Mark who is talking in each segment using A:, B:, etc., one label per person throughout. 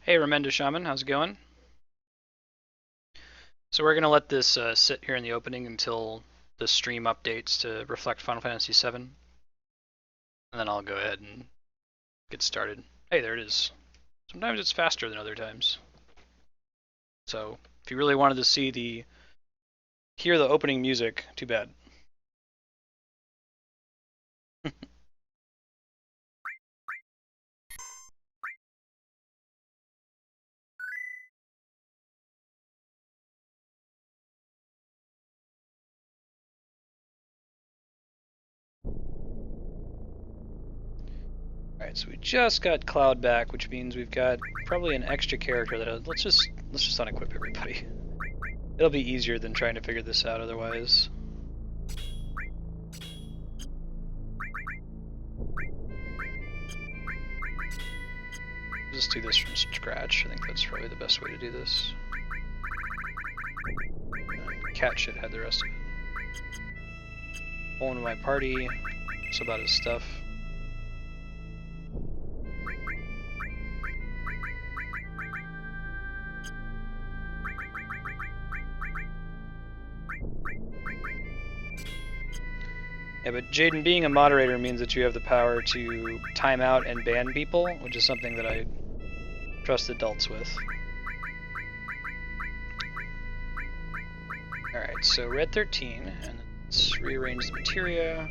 A: Hey, Remenda Shaman, how's it going? So we're gonna let this sit here in the opening until the stream updates to reflect Final Fantasy VII, and then I'll go ahead and get started. Hey, there it is. Sometimes it's faster than other times. So if you really wanted to hear the opening music, too bad. Alright, so we just got Cloud back, which means we've got probably an extra character that let's just unequip everybody. It'll be easier than trying to figure this out otherwise. Just do this from scratch. I think that's probably the best way to do this. Cat should have the rest of it. Pull into my party. So about his stuff. Yeah, but Jaden, being a moderator means that you have the power to time out and ban people, which is something that I trust adults with. Alright, so Red 13, and let's rearrange the materia.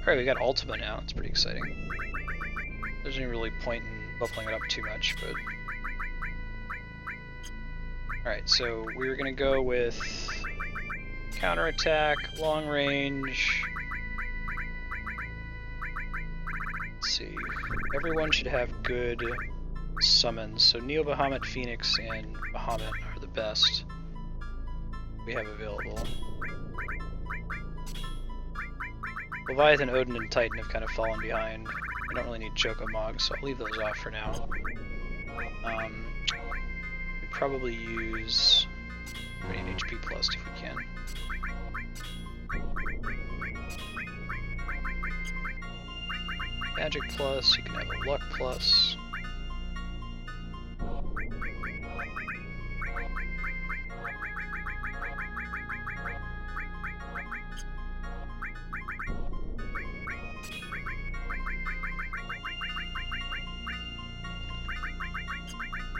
A: Alright, we got Ultima now, that's pretty exciting. There's no really point in buffling it up too much, but... Alright, so we're gonna go with counterattack, long range. Let's see. Everyone should have good summons. So Neo Bahamut, Phoenix, and Bahamut are the best we have available. Leviathan, Odin, and Titan have kind of fallen behind. I don't really need Chokomog, so I'll leave those off for now. We probably use an HP plus if we can. Magic plus, you can have a luck plus.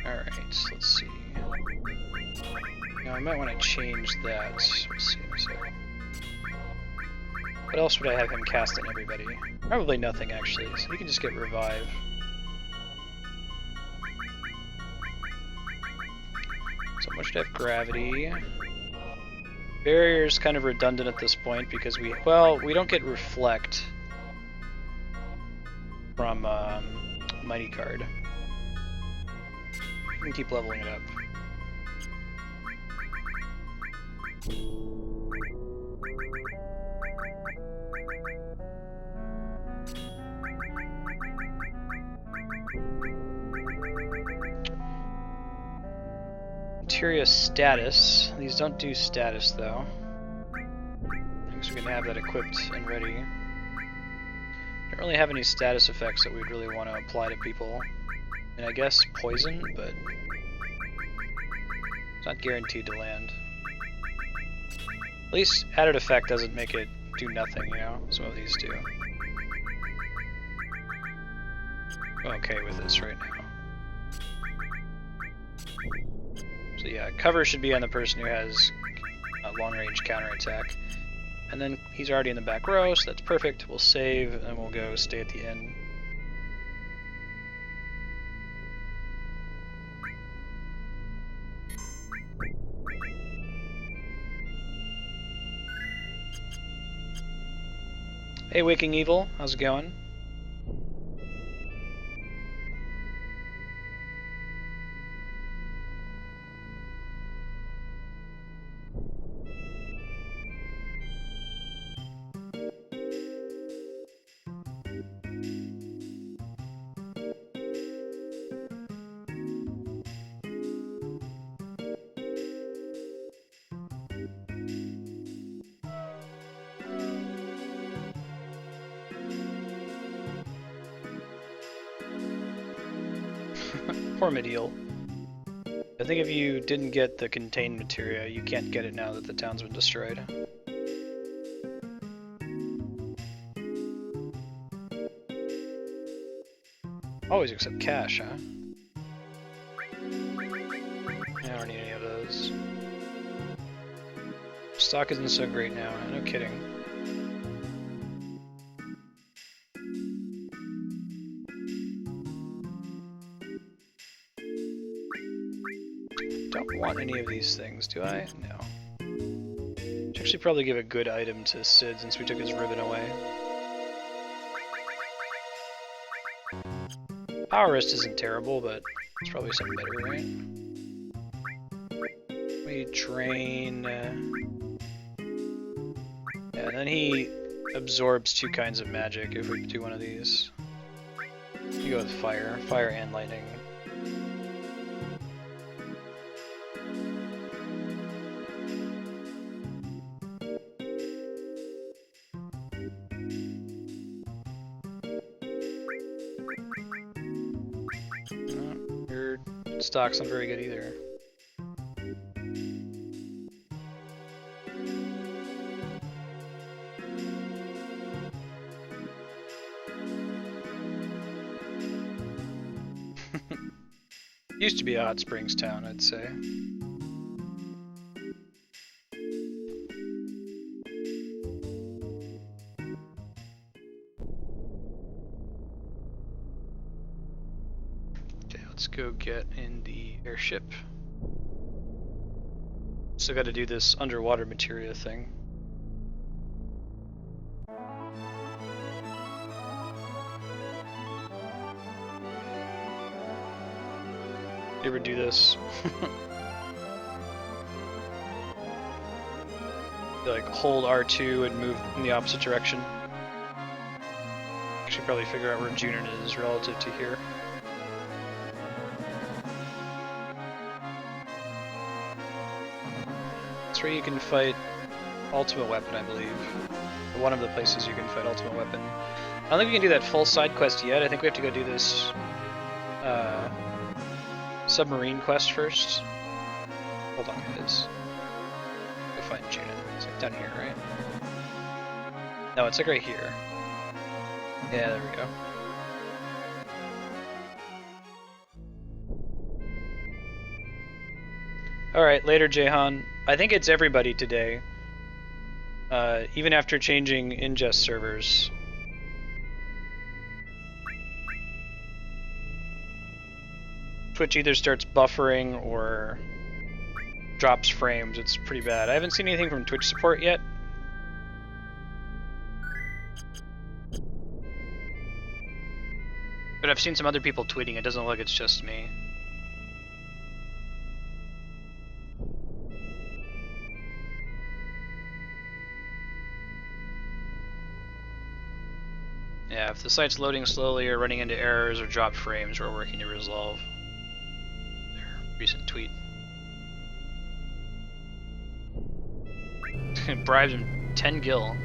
A: Alright, let's see. Now I might want to change that. We'll see in a second. What else would I have him cast on everybody? Probably nothing, actually, so he can just get Revive. Someone should have Gravity. Barrier's kind of redundant at this point because we don't get Reflect from Mighty Card. We can keep leveling it up. Materia status. These don't do status though. I guess we can have that equipped and ready. Don't really have any status effects that we'd really want to apply to people. And I guess poison, but it's not guaranteed to land. At least added effect doesn't make it do nothing, you know? Some of these do. I'm okay with this right now. So yeah, cover should be on the person who has a long-range counterattack. And then he's already in the back row, so that's perfect. We'll save, and we'll go stay at the end. Hey, Waking Evil, how's it going? Poor Meteor. I think if you didn't get the contained materia, you can't get it now that the town's been destroyed. Always accept cash, huh? I don't need any of those. Stock isn't so great now, no kidding. Don't want any of these things, do I? No. Should actually probably give a good item to Sid since we took his ribbon away. Power Wrist isn't terrible, but it's probably something better, right? We drain... yeah, and then he absorbs 2 kinds of magic if we do one of these. You go with fire. Fire and lightning. Your stock's not very good either. Used to be a hot springs town, I'd say. Okay, let's go get in the airship. Still got to do this underwater materia thing. You ever do this? You like hold R2 and move in the opposite direction. I should probably figure out where Junon is relative to here. That's where you can fight Ultimate Weapon, I believe. Or one of the places you can fight Ultimate Weapon. I don't think we can do that full side quest yet. I think we have to go do this Submarine quest first. Hold on, guys. Go find Junon. It's like down here, right? No, it's like right here. Yeah, there we go. Alright, later, Jahan. I think it's everybody today. Even after changing ingest servers. Twitch either starts buffering or drops frames. It's pretty bad. I haven't seen anything from Twitch support yet. But I've seen some other people tweeting. It doesn't look like it's just me. Yeah, if the site's loading slowly or running into errors or dropped frames, we're working to resolve. Recent tweet. Bribes him 10 gil.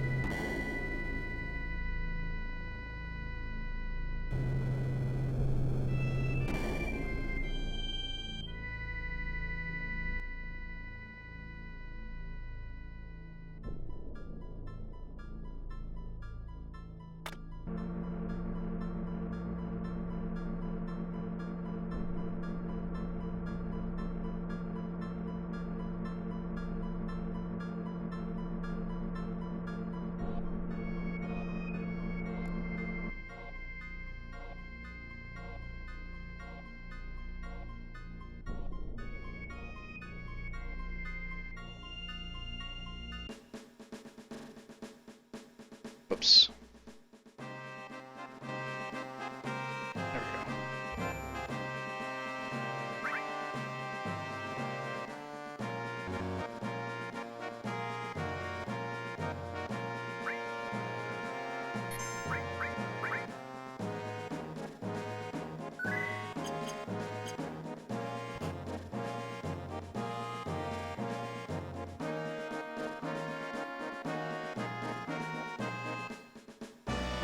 A: Whoops. There we go.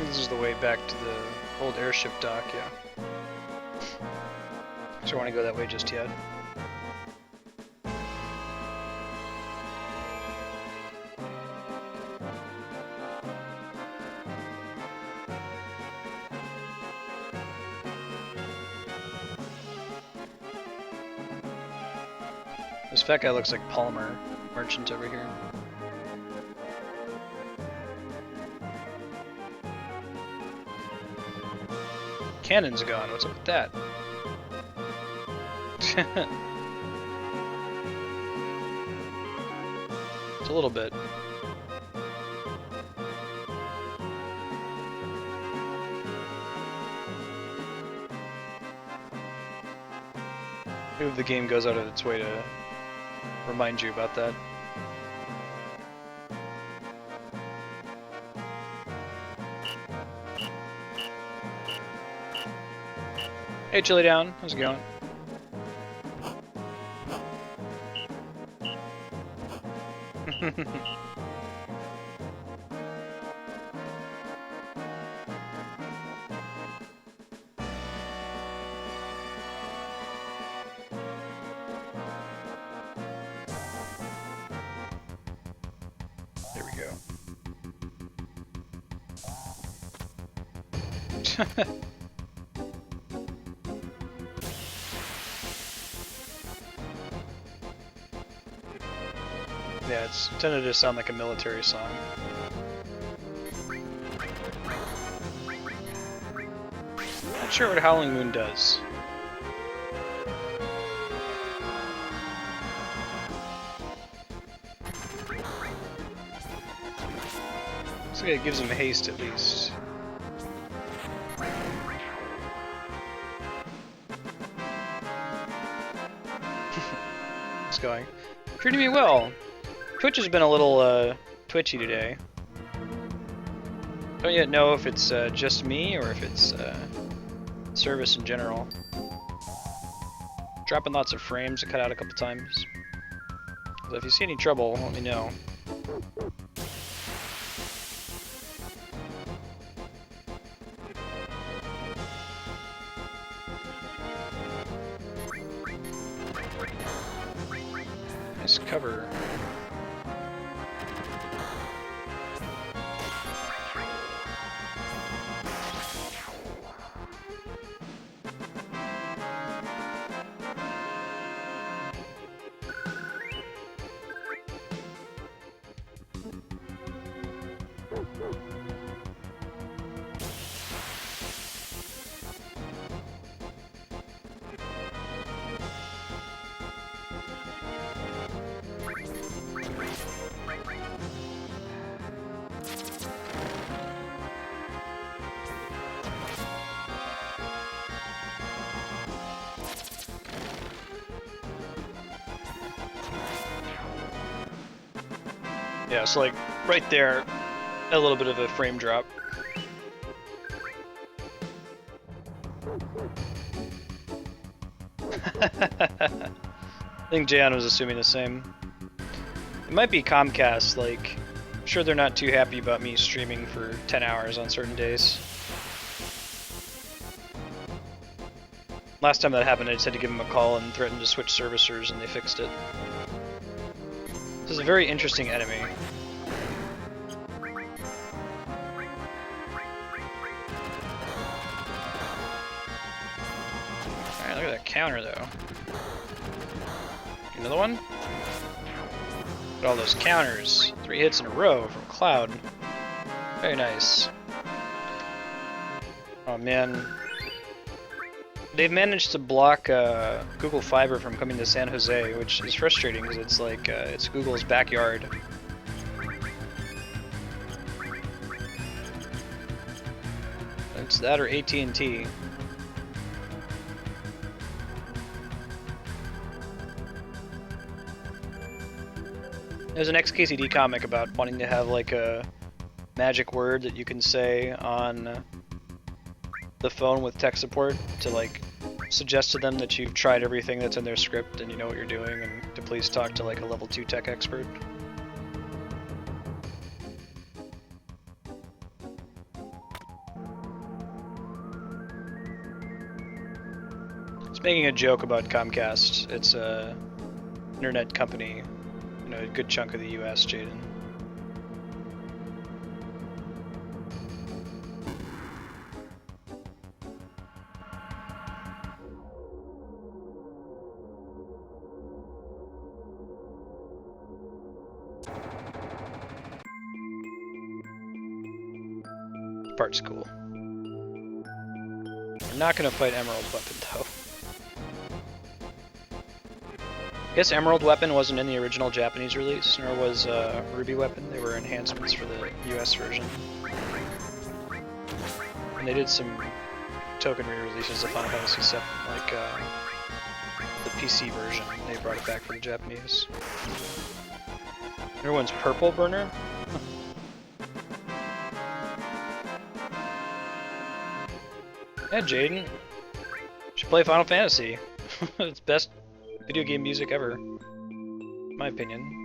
A: This is the way back to the old airship dock, yeah. don't want to go that way just yet. This fat guy looks like Polymer Merchant over here. Cannon's gone. What's up with that? It's a little bit. Maybe the game goes out of its way to remind you about that. Hey, Chili Down, how's it going? There we go. Yeah, it's tended to sound like a military song. Not sure what Howling Moon does. Looks like it gives him haste at least. It's going. Treating me well. Twitch has been a little twitchy today. Don't yet know if it's just me or if it's service in general. Dropping lots of frames. I cut out a couple times. So if you see any trouble, let me know. Nice cover. Yeah, so like right there, a little bit of a frame drop. I think Jan was assuming the same. It might be Comcast, like, I'm sure they're not too happy about me streaming for 10 hours on certain days. Last time that happened, I just had to give them a call and threaten to switch servicers, and they fixed it. This is a very interesting enemy. Alright, look at that counter though. Another one? Look at all those counters. 3 hits in a row from Cloud. Very nice. Oh man. They've managed to block Google Fiber from coming to San Jose, which is frustrating because it's like it's Google's backyard. It's that or AT&T. There's an XKCD comic about wanting to have like a magic word that you can say on the phone with tech support to like suggest to them that you've tried everything that's in their script and you know what you're doing, and to please talk to like a level 2 tech expert. It's making a joke about Comcast. It's a internet company, you know, a good chunk of the U.S. Jaden. Part's cool. We're not gonna fight Emerald Weapon though. I guess Emerald Weapon wasn't in the original Japanese release, nor was Ruby Weapon. They were enhancements for the US version. And they did some token re-releases of Final Fantasy VII, like the PC version. They brought it back for the Japanese. Everyone's Purple Burner? Yeah, Jaden. Should play Final Fantasy. It's best video game music ever, in my opinion.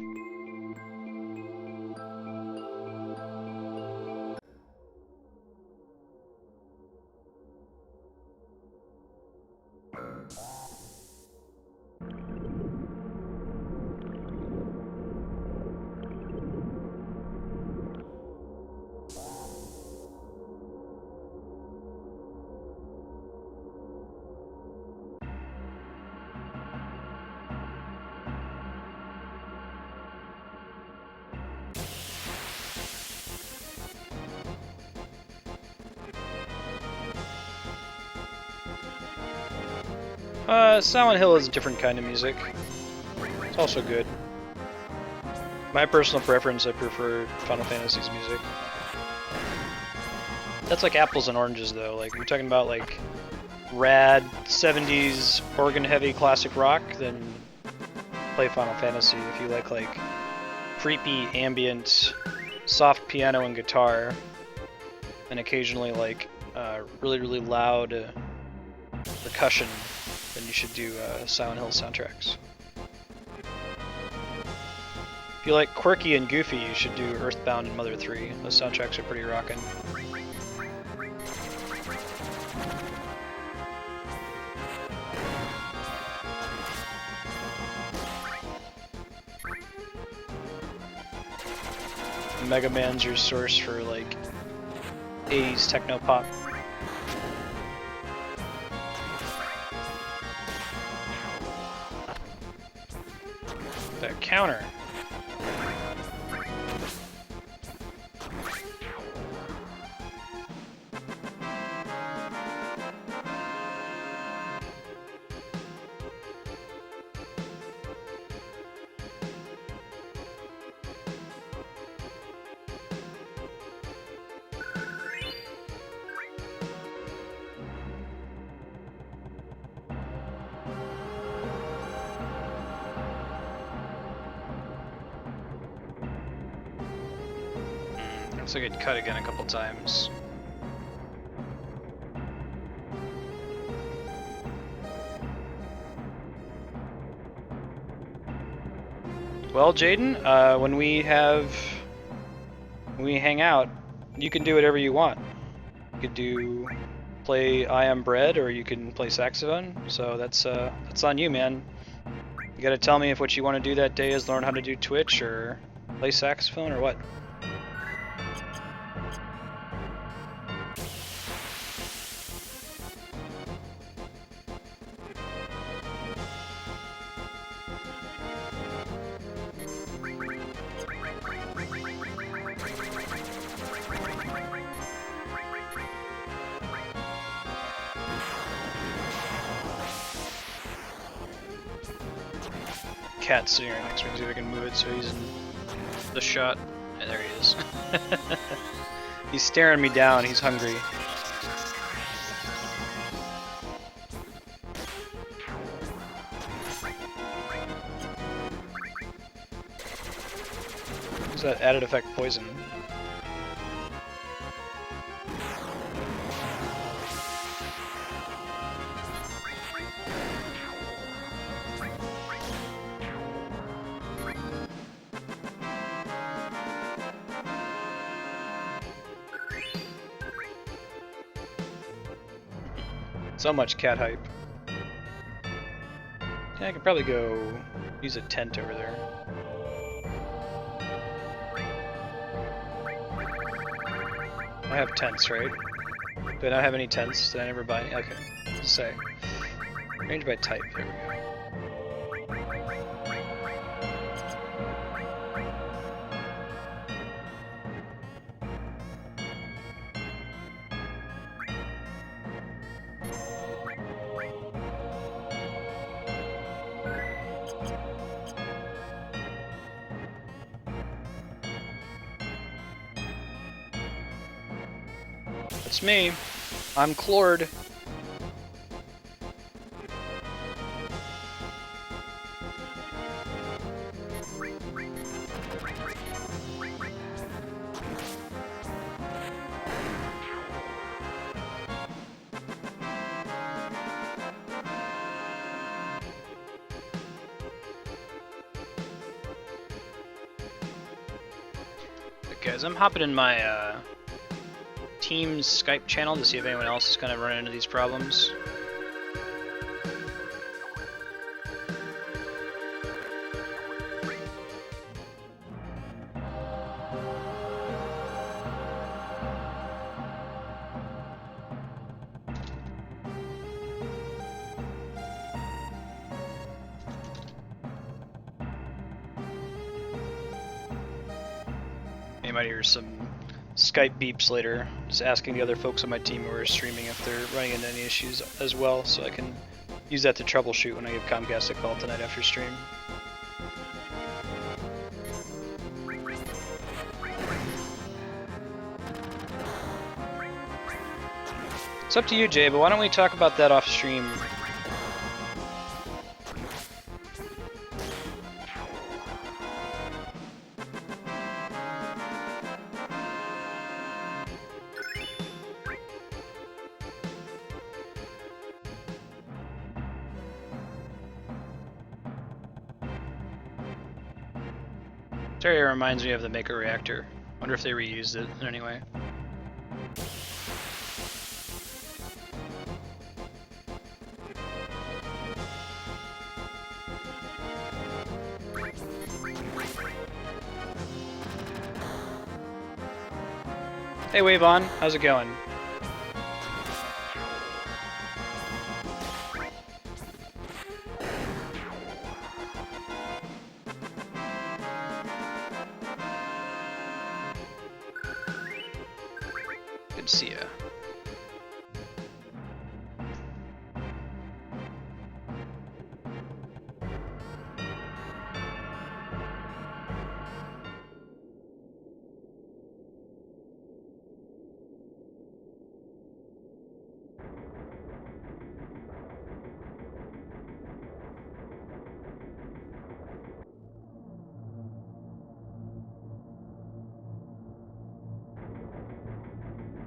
A: Silent Hill is a different kind of music. It's also good. My personal preference, I prefer Final Fantasy's music. That's like apples and oranges though. Like, you're talking about like rad 70s organ-heavy classic rock, then play Final Fantasy. If you like creepy ambient, soft piano and guitar, and occasionally like really loud percussion, then you should do Silent Hill soundtracks. If you like quirky and goofy, you should do Earthbound and Mother 3. Those soundtracks are pretty rockin'. Mega Man's your source for like 80s techno pop. That counter. Looks like it cut again a couple times. Well, Jaden, when we hang out, you can do whatever you want. You could play I Am Bread, or you can play saxophone. So that's on you, man. You gotta tell me if what you want to do that day is learn how to do Twitch or play saxophone or what. Cat's sitting right next to me. See if I can move it so he's in the shot. And there he is. He's staring me down. He's hungry. What's that added effect poison? So much cat hype. Yeah, I could probably go use a tent over there. I have tents, right? Do I not have any tents? Did I never buy any? Okay, let's say. Range by type, there we go. It's me. I'm Clord. Guys, I'm hopping in my Team's Skype channel to see if anyone else is kind of running into these problems. You might hear some Skype beeps later, just asking the other folks on my team who are streaming if they're running into any issues as well, so I can use that to troubleshoot when I give Comcast a call tonight after stream. It's up to you, Jay, but why don't we talk about that off stream? This area reminds me of the Maker reactor. Wonder if they reused it in any way. Hey Wavon, how's it going? Good to see ya.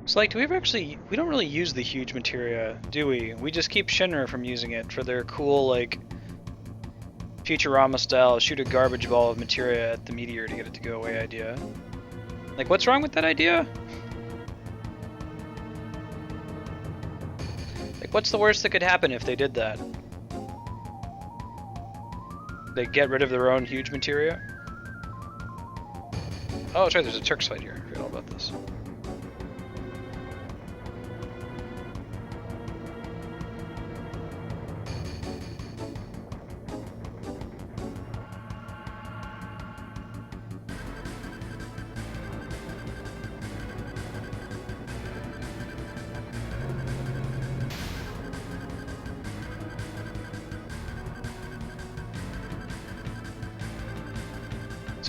A: So like, do we ever actually, we don't really use the huge materia, do we? We just keep Shinra from using it for their cool, like, Futurama style, shoot a garbage ball of materia at the meteor to get it to go away idea. Like, what's wrong with that idea? Like, what's the worst that could happen if they did that? They get rid of their own huge materia? Oh, that's right, there's a Turks fight here. I forgot all about this.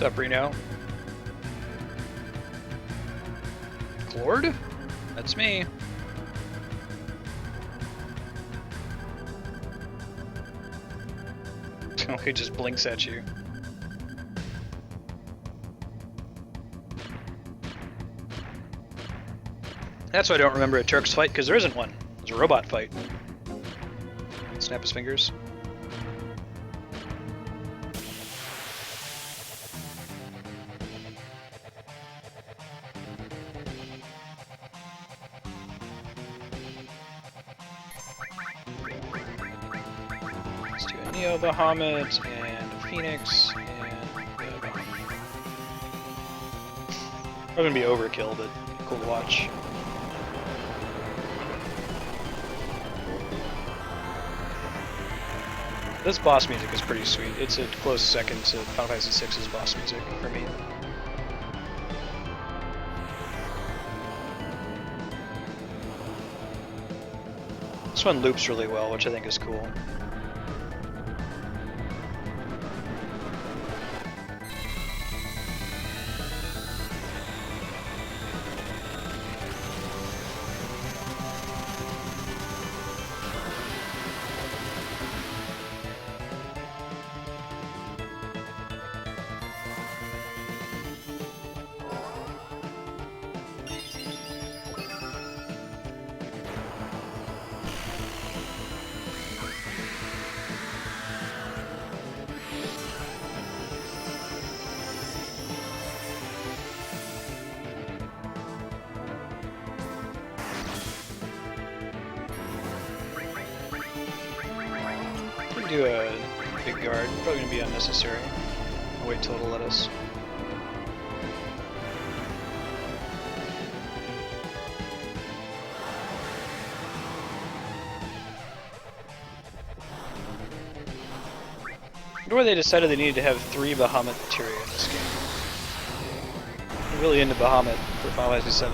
A: What's up, Reno? Clord? That's me. He just blinks at you. That's why I don't remember a Turks fight, because there isn't one. There's a robot fight. Snap his fingers. Neo Bahamut and Phoenix and probably gonna be overkill, but cool to watch. This boss music is pretty sweet. It's a close second to Final Fantasy VI's boss music for me. This one loops really well, which I think is cool. Do a big guard, probably gonna be unnecessary. I'll wait till it'll let us. I wonder why they decided they needed to have 3 Bahamut materia in this game. I'm really into Bahamut for Final Fantasy VII.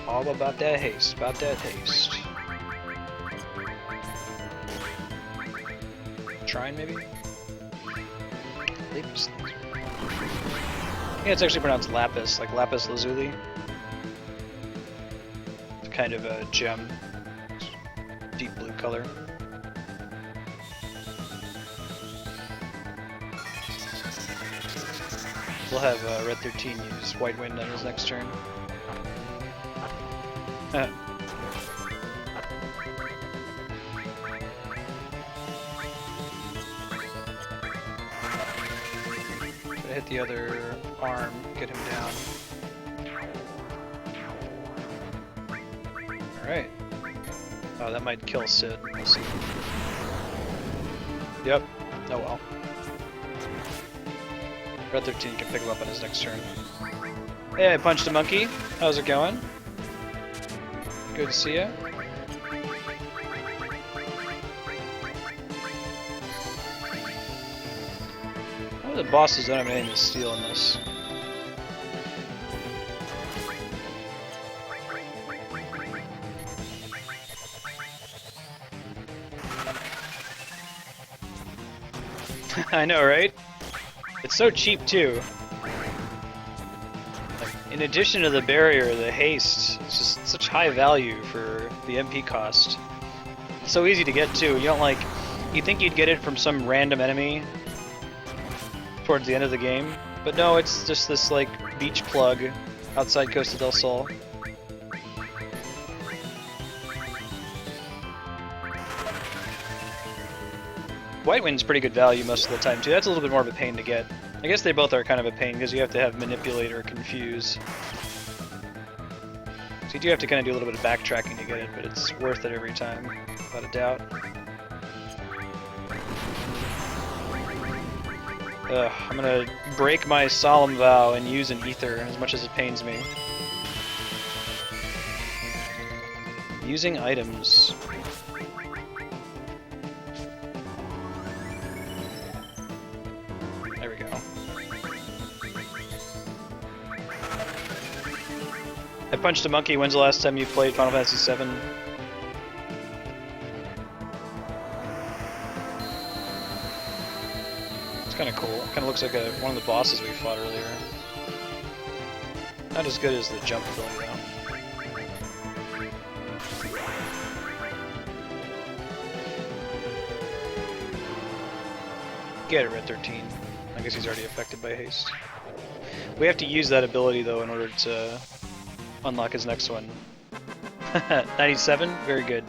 A: All about that haste, about that haste. Shrine, maybe? Lapis. Yeah, it's actually pronounced lapis, like lapis lazuli. It's kind of a gem. Deep blue color. We'll have Red 13 use White Wind on his next turn. Hit the other arm, get him down. Alright. Oh, that might kill Sid. We'll see. Yep. Oh well. Red 13 can pick him up on his next turn. Hey, I punched a monkey. How's it going? Good to see ya. How are the bosses don't have anything to steal in this? I know, right? It's so cheap too. In addition to the barrier, the haste, it's just such high value for the MP cost. It's so easy to get too. You don't like, you think you'd get it from some random enemy towards the end of the game, but no, it's just this like beach plug outside Costa del Sol. White Wind's pretty good value most of the time too. That's a little bit more of a pain to get. I guess they both are kind of a pain because you have to have Manipulate or Confuse. So you do have to kind of do a little bit of backtracking to get it, but it's worth it every time, without a doubt. I'm gonna break my solemn vow and use an ether as much as it pains me. Using items. There we go. I punched a monkey. When's the last time you played Final Fantasy VII? It's kind of cool. Kind of looks like one of the bosses we fought earlier. Not as good as the jump ability though. Get it, Red 13. I guess he's already affected by haste. We have to use that ability though in order to unlock his next one. 97? Very good.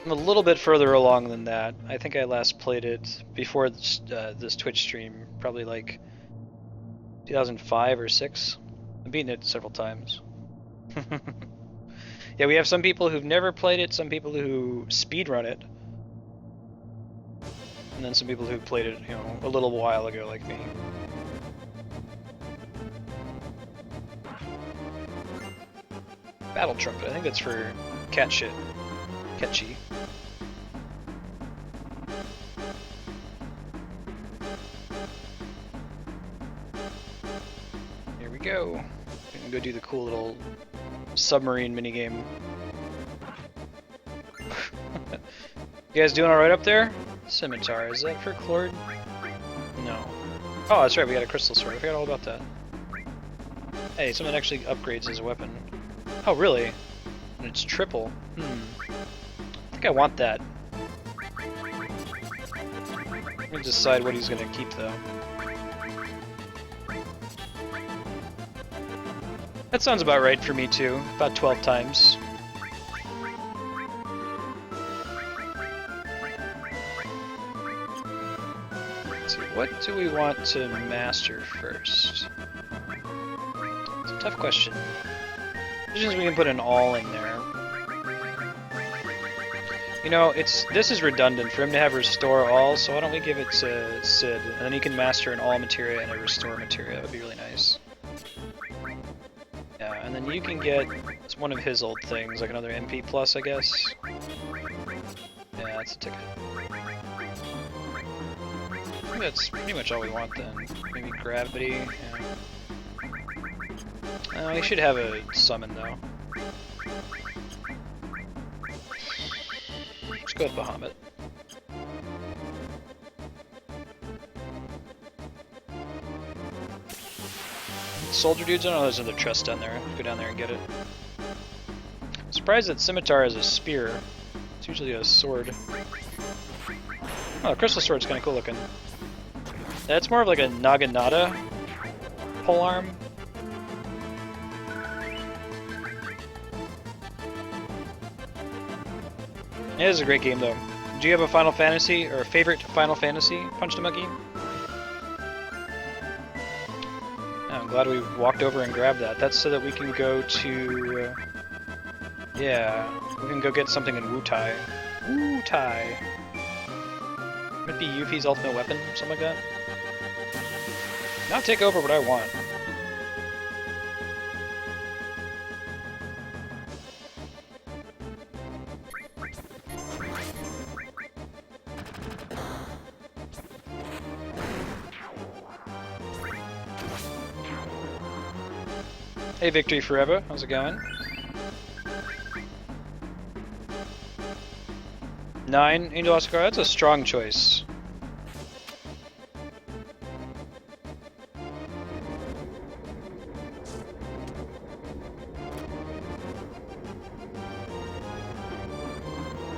A: I'm a little bit further along than that. I think I last played it before this Twitch stream, probably like 2005 or 6. I've beaten it several times. Yeah, we have some people who've never played it, some people who speedrun it, and then some people who played it, you know, a little while ago, like me. Battle trumpet. I think that's for cat shit. Catchy. Here we go. We can go do the cool little submarine minigame. You guys doing alright up there? Scimitar, is that for Clord? No. Oh, that's right, we got a crystal sword. I forgot all about that. Hey, someone actually upgrades his weapon. Oh, really? And it's triple. I think I want that. Let me decide what he's gonna keep, though. That sounds about right for me, too. About 12 times. Let's see, what do we want to master first? It's a tough question. Visions we can put an all in there. You know, this is redundant for him to have restore all, so why don't we give it to Sid, and then he can master an all materia and a restore materia. That would be really nice. Yeah, and then you can get one of his old things, like another MP plus, I guess. Yeah, that's a ticket. I think that's pretty much all we want then. Maybe gravity. Yeah. We should have a summon though. Let's go with Bahamut. Soldier dudes, I don't know, there's another chest down there. Go down there and get it. Surprised that Scimitar has a spear. It's usually a sword. Oh, crystal sword's kind of cool looking. That's more of like a Naginata polearm. It is a great game though. Do you have a Final Fantasy or a favorite Final Fantasy, Punch the Monkey? I'm glad we walked over and grabbed that. That's so that we can go to... yeah, we can go get something in Wutai. Wutai. Might be Yuffie's ultimate weapon, something like that. Not take over what I want. Hey Victory Forever, how's it going? 9, Angel Oscar, that's a strong choice.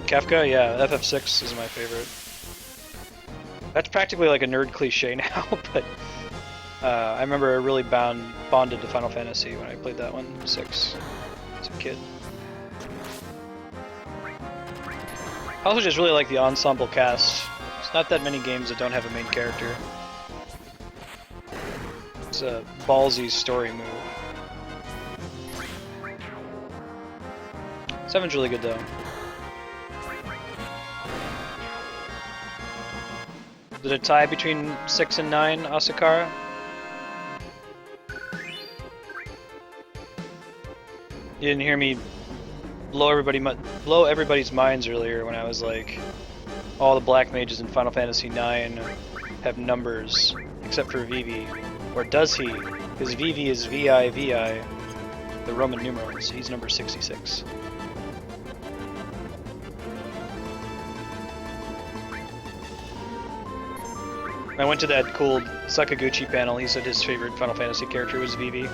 A: Kefka, yeah, FF6 is my favorite. That's practically like a nerd cliche now, but I remember I really bonded to Final Fantasy when I played that one, 6, as a kid. I also just really like the ensemble cast. There's not that many games that don't have a main character. It's a ballsy story move. 7's really good though. Is it a tie between 6 and 9, Asakara? You didn't hear me blow everybody's minds earlier when I was like, all the black mages in Final Fantasy IX have numbers, except for Vivi. Or does he? Because Vivi is VI, the Roman numerals. He's number 66. I went to that cool Sakaguchi panel. He said his favorite Final Fantasy character was Vivi.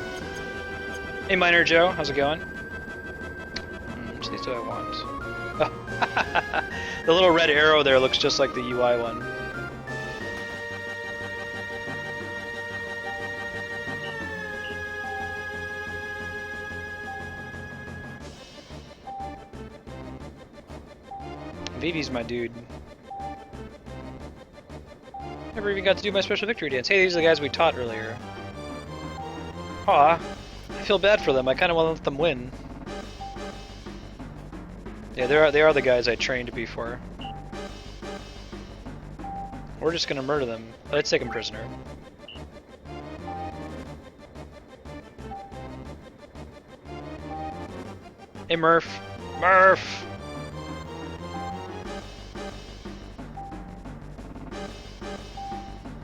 A: Hey Miner Joe, how's it going? Which of these do I want? The little red arrow there looks just like the UI one. Vivi's my dude. Never even got to do my special victory dance. Hey, these are the guys we taught earlier. Aw, I feel bad for them. I kind of want to let them win. Yeah, they are the guys I trained before. We're just gonna murder them. Let's take them prisoner. Hey, Murph. Murph!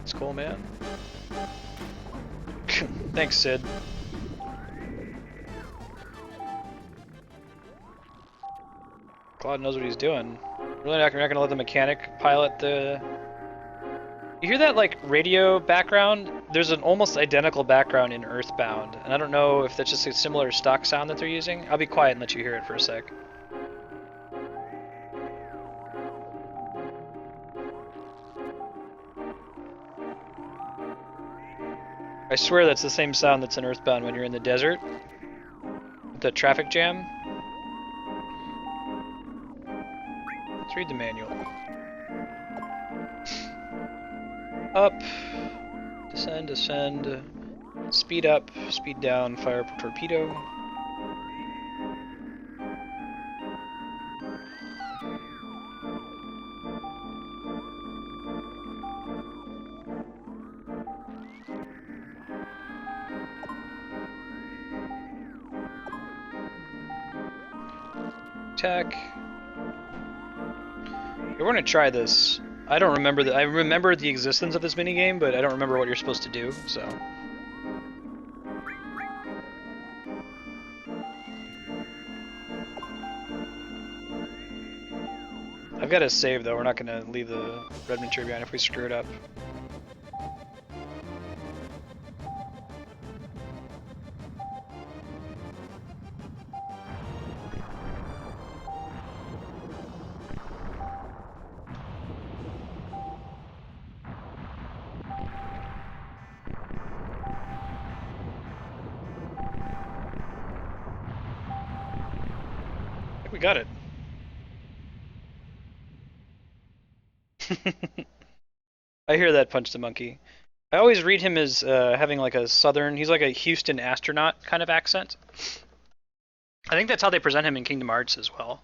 A: It's cool, man. Thanks, Sid. Claude knows what he's doing. Really not gonna let the mechanic pilot the... You hear that, like, radio background? There's an almost identical background in Earthbound, and I don't know if that's just a similar stock sound that they're using. I'll be quiet and let you hear it for a sec. I swear that's the same sound that's in Earthbound when you're in the desert. With the traffic jam. Let's read the manual. Up. Descend, descend. Speed up, speed down, fire torpedo. Attack. We're gonna try this. I don't remember I remember the existence of this minigame, but I don't remember what you're supposed to do, so. I've got to save though, we're not gonna leave the red material behind if we screw it up. We got it. I hear that, Punch the Monkey. I always read him as having like a southern, he's like a Houston astronaut kind of accent. I think that's how they present him in Kingdom Hearts as well.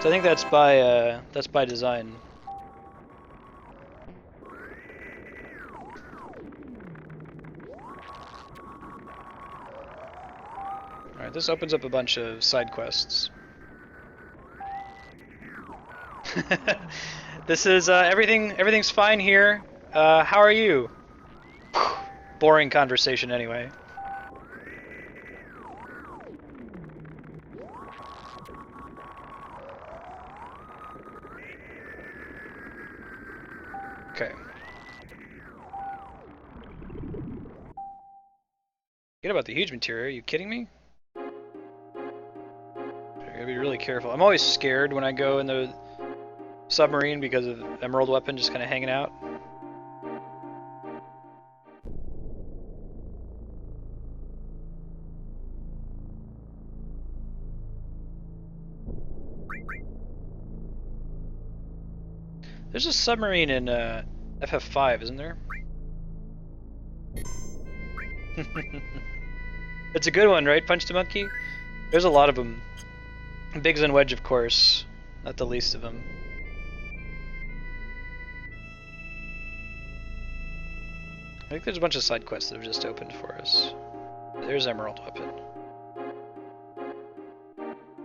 A: So I think that's by design. Alright, this opens up a bunch of side quests. This is, everything's fine here. How are you? Boring conversation anyway. Okay. Forget about the huge material, are you kidding me? I gotta be really careful. I'm always scared when I go in the submarine because of Emerald Weapon just kind of hanging out. There's a submarine in FF5, isn't there? It's a good one, right, Punch the Monkey? There's a lot of them. Biggs and Wedge, of course, not the least of them. I think there's a bunch of side quests that have just opened for us. There's Emerald Weapon.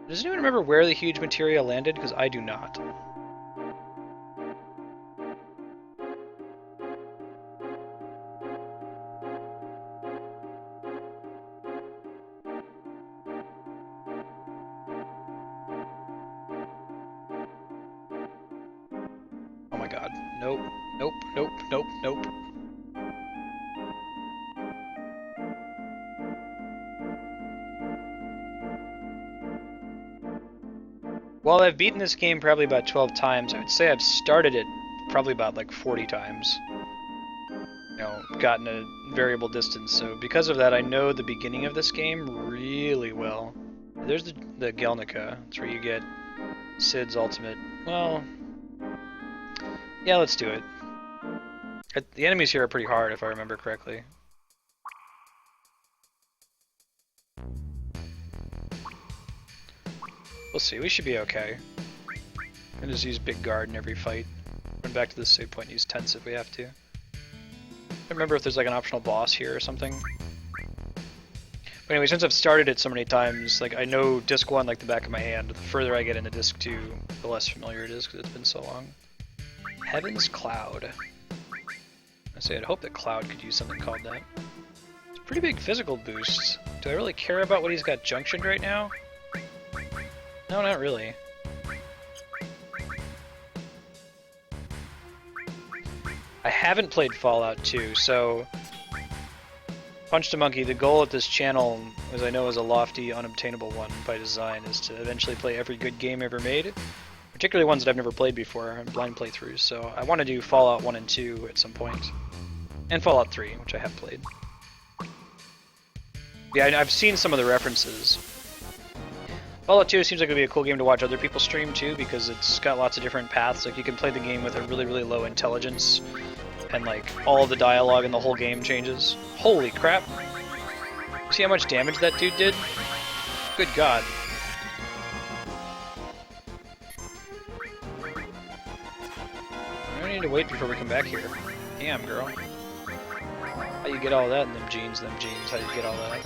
A: Does anyone remember where the huge materia landed? Because I do not. Oh my god. Nope. Nope. Nope. Nope. Nope. While I've beaten this game probably about 12 times, I would say I've started it probably about like 40 times. You know, gotten a variable distance, so because of that I know the beginning of this game really well. There's the Gelnika. That's where you get Sid's ultimate. Well, yeah, let's do it. The enemies here are pretty hard, if I remember correctly. We'll see. We should be okay. And just use Big Guard in every fight. Run back to the save point and use Tense if we have to. I don't remember if there's like an optional boss here or something. But anyway, since I've started it so many times, like I know Disc 1 like the back of my hand. The further I get into Disc 2, the less familiar it is because it's been so long. Heaven's Cloud. I say I'd hope that Cloud could use something called that. It's a pretty big physical boost. Do I really care about what he's got junctioned right now? No, not really. I haven't played Fallout 2, so Punch the Monkey, the goal at this channel, as I know is a lofty, unobtainable one by design, is to eventually play every good game ever made, particularly ones that I've never played before, and blind playthroughs, so I want to do Fallout 1 and 2 at some point. And Fallout 3, which I have played. Yeah, I've seen some of the references. Fallout 2 seems like it would be a cool game to watch other people stream too, because it's got lots of different paths. Like you can play the game with a really, really low intelligence, and like all the dialogue in the whole game changes. Holy crap! See how much damage that dude did? Good god. I need to wait before we come back here. Damn, girl. How you get all that in them jeans, how you get all that?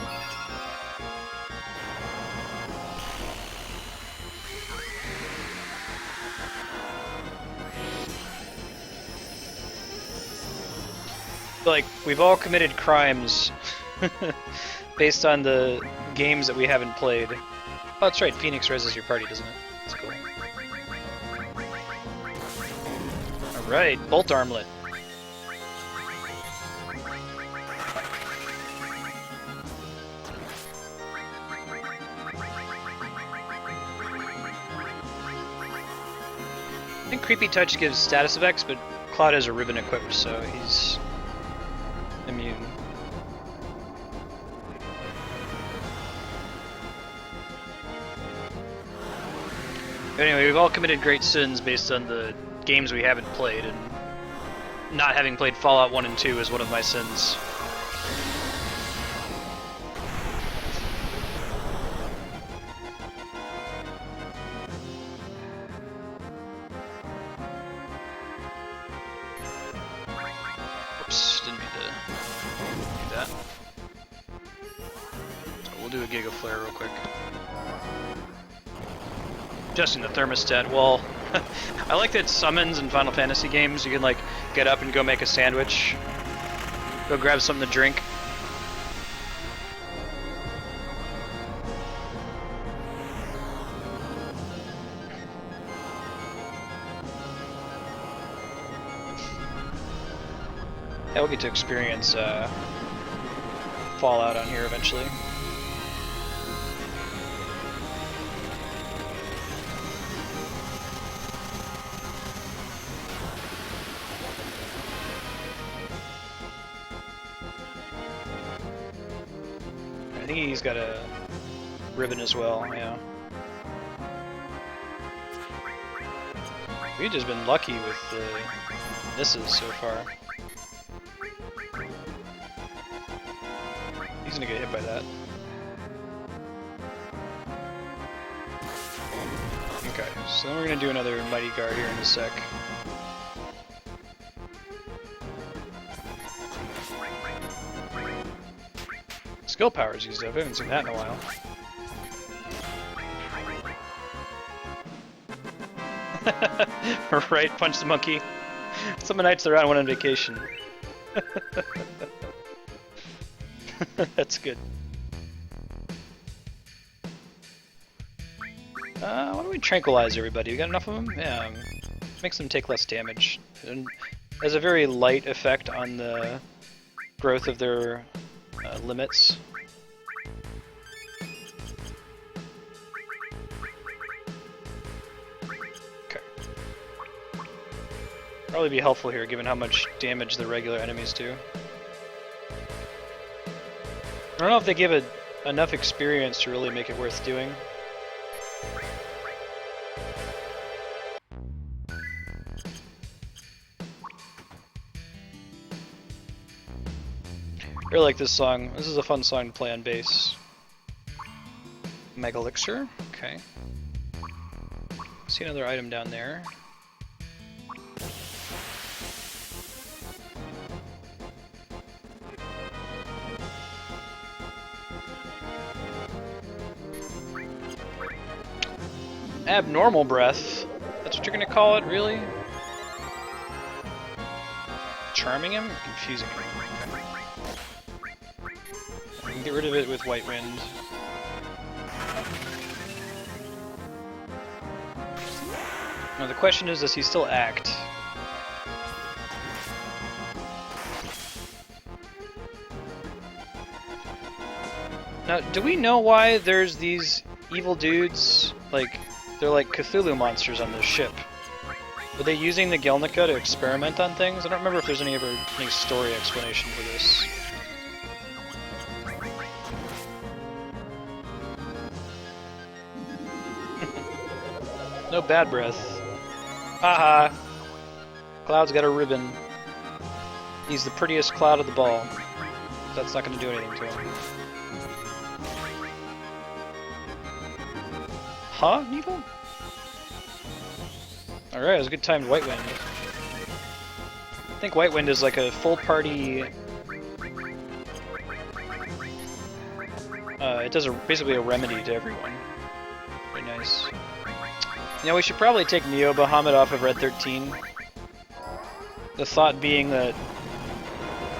A: Like, we've all committed crimes based on the games that we haven't played. Oh, that's right, Phoenix reses your party, doesn't it? That's cool. Alright, Bolt Armlet. I think Creepy Touch gives status effects, but Cloud has a ribbon equipped, so he's immune. Anyway, we've all committed great sins based on the games we haven't played, and not having played Fallout 1 and 2 is one of my sins. Oops, didn't mean to do that. So we'll do a Giga Flare real quick. Adjusting the thermostat. Well, I like that summons in Final Fantasy games. You can like get up and go make a sandwich, go grab something to drink. Yeah, we'll get to experience Fallout on here eventually. I think he's got a ribbon as well, yeah. We've just been lucky with the misses so far. He's gonna get hit by that. Okay, so then we're gonna do another Mighty Guard here in a sec. Skill power's used up, I haven't seen that in a while. Right, punch the monkey. Some nights they're on one on vacation. That's good. Why don't we tranquilize everybody? We got enough of them? Yeah, makes them take less damage. And has a very light effect on the growth of their limits. Okay. Probably be helpful here given how much damage the regular enemies do. I don't know if they give it enough experience to really make it worth doing. I really like this song. This is a fun song to play on bass. Mega Elixir, okay. See another item down there. Abnormal breath. That's what you're gonna call it, really? Charming him? Confusing him. I can get rid of it with White Wind. Now the question is, does he still act? Now, do we know why there's these evil dudes? Like, they're like Cthulhu monsters on this ship. Were they using the Gelnika to experiment on things? I don't remember if there's any story explanation for this. No bad breath. Haha. Cloud's got a ribbon. He's the prettiest cloud of the ball. That's not going to do anything to him. Huh, Needle? Alright, it was a good timed White Wind. I think White Wind is like a full party... it does basically a remedy to everyone. Very nice. You know, we should probably take Neo Bahamut off of Red 13. The thought being that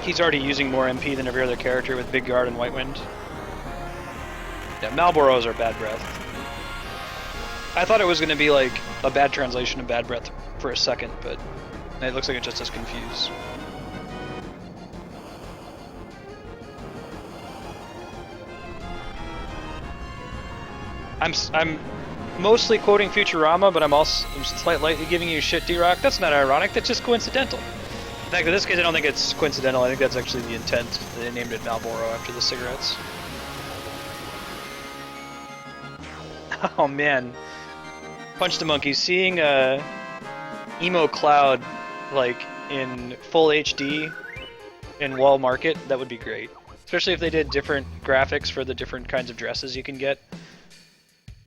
A: he's already using more MP than every other character with Big Guard and White Wind. Yeah, Malboros are bad breath. I thought it was going to be like a bad translation of bad breath for a second, but it looks like it just as confused. I'm mostly quoting Futurama, but I'm slightly giving you shit, D-Rock. That's not ironic, that's just coincidental. In fact, in this case, I don't think it's coincidental. I think that's actually the intent. They named it Marlboro after the cigarettes. Oh man. Punch the Monkey. Seeing Emo Cloud like in full HD in Wall Market, that would be great. Especially if they did different graphics for the different kinds of dresses you can get.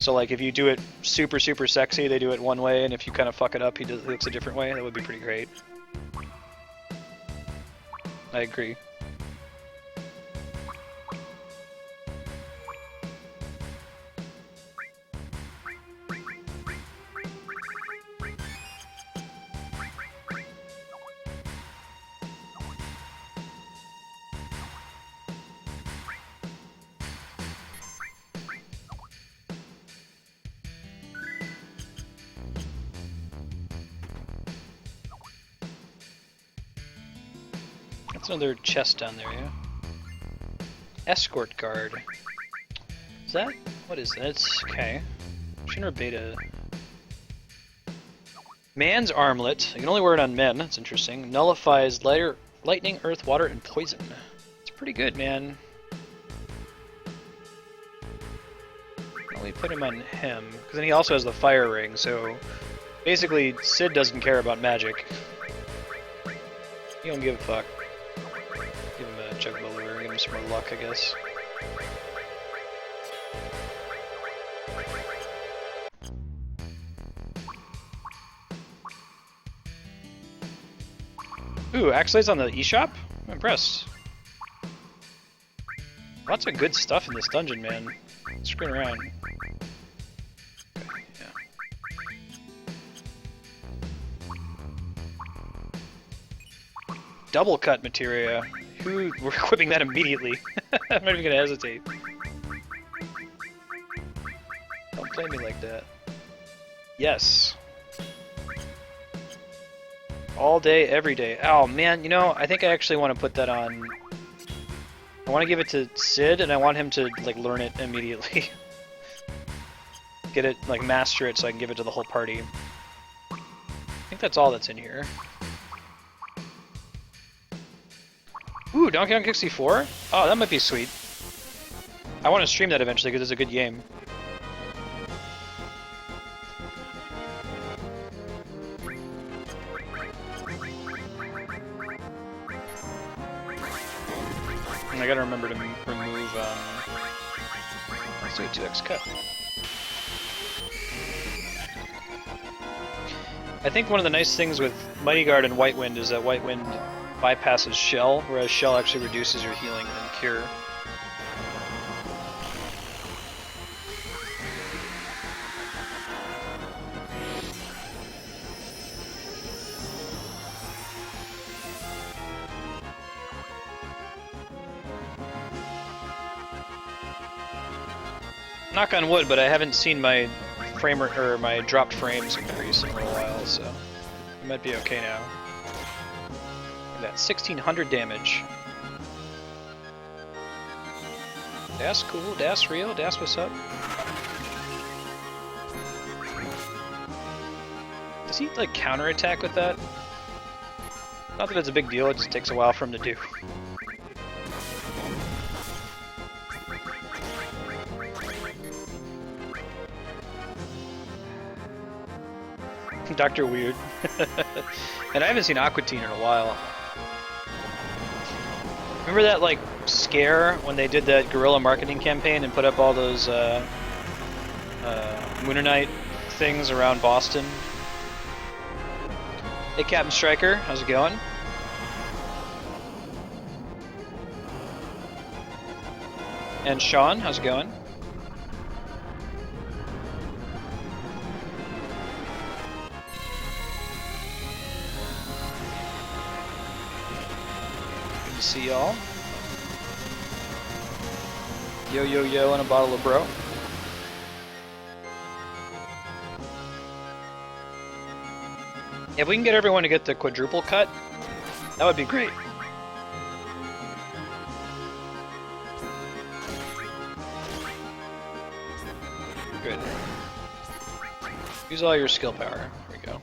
A: So like if you do it super sexy, they do it one way, and if you kind of fuck it up, he looks a different way. That would be pretty great. I agree. That's another chest down there, yeah? Escort guard. Is that? What is that? It's okay. Shinra Beta. Man's armlet. You can only wear it on men. That's interesting. Nullifies lightning, earth, water, and poison. It's pretty good, man. Only put him on him, because then he also has the fire ring, so basically Sid doesn't care about magic. He don't give a fuck. Give him a jug balloon, give him some more luck, I guess. Ooh, Axelight's on the eShop? I'm impressed. Lots of good stuff in this dungeon, man. Screwing around. Okay, yeah. Double cut materia. We're equipping that immediately. I'm not even gonna hesitate. Don't play me like that. Yes. All day, every day. Oh man, you know, I think I actually want to put that on. I want to give it to Sid, and I want him to like learn it immediately. Get it, like master it, so I can give it to the whole party. I think that's all that's in here. Ooh, Donkey Kong 64? Oh, that might be sweet. I want to stream that eventually because it's a good game. I gotta remember to remove, let's do a 2x cut. I think one of the nice things with Mighty Guard and White Wind is that White Wind bypasses Shell, whereas Shell actually reduces your healing and Cure. Knock on wood, but I haven't seen my my dropped frames increase in a little while, so it might be okay now. Look at that, 1600 damage. Das cool, das real, das what's up. Does he like counterattack with that? Not that it's a big deal, it just takes a while for him to do. Dr. Weird. And I haven't seen Aquatine in a while. Remember that like scare when they did that guerrilla marketing campaign and put up all those Moonanite things around Boston? Hey Captain Stryker, how's it going? And Sean, how's it going? See y'all. Yo yo yo and a bottle of bro. If we can get everyone to get the quadruple cut, that would be great. Good. Use all your skill power. There we go.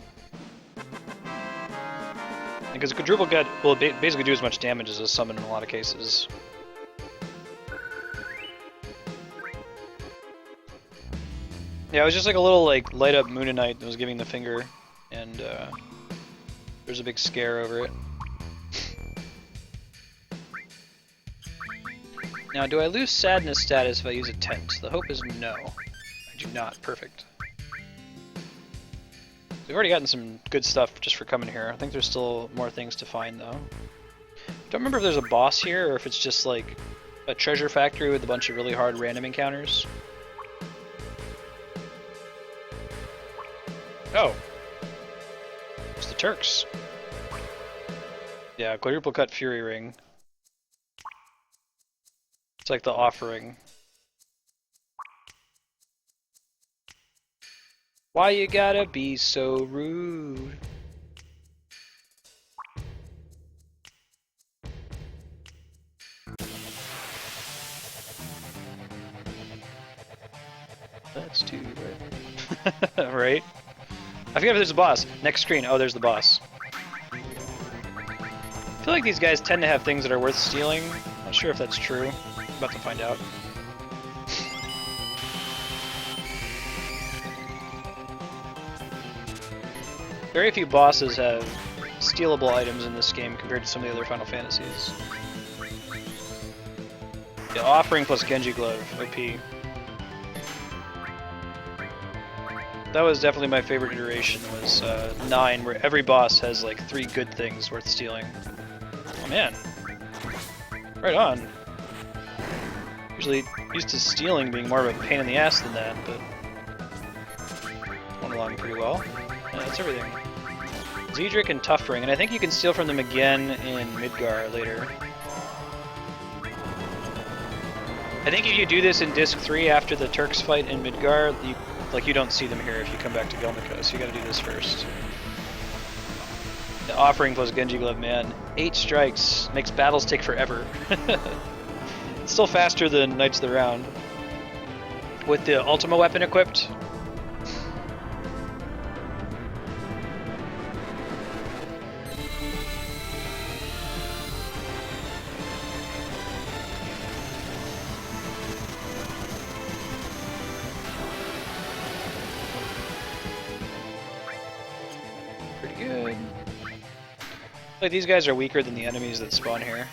A: Because quadruple cut will basically do as much damage as a summon in a lot of cases. Yeah, it was just like a little like light up Moonanite that was giving the finger, and there's a big scare over it. Now, do I lose sadness status if I use a tent? The hope is no. I do not. Perfect. We've already gotten some good stuff just for coming here. I think there's still more things to find though. Don't remember if there's a boss here or if it's just like a treasure factory with a bunch of really hard random encounters. Oh! It's the Turks. Yeah, quadruple cut Fury Ring. It's like the offering. Why you gotta be so rude? That's too right. Right? I forget if there's a boss. Next screen. Oh, there's the boss. I feel like these guys tend to have things that are worth stealing. Not sure if that's true. I'm about to find out. Very few bosses have stealable items in this game compared to some of the other Final Fantasies. Yeah, offering plus Genji Glove, OP. That was definitely my favorite iteration, was 9, where every boss has like 3 good things worth stealing. Oh man. Right on. Usually used to stealing being more of a pain in the ass than that, but went along pretty well. Yeah, that's everything. Zedric and Tuffring, and I think you can steal from them again in Midgar later. I think if you do this in Disc 3 after the Turks fight in Midgar, you don't see them here if you come back to Gelnika, so you gotta do this first. The offering plus Genji Glove, man. 8 strikes, makes battles take forever. It's still faster than Knights of the Round. With the Ultima weapon equipped, like these guys are weaker than the enemies that spawn here.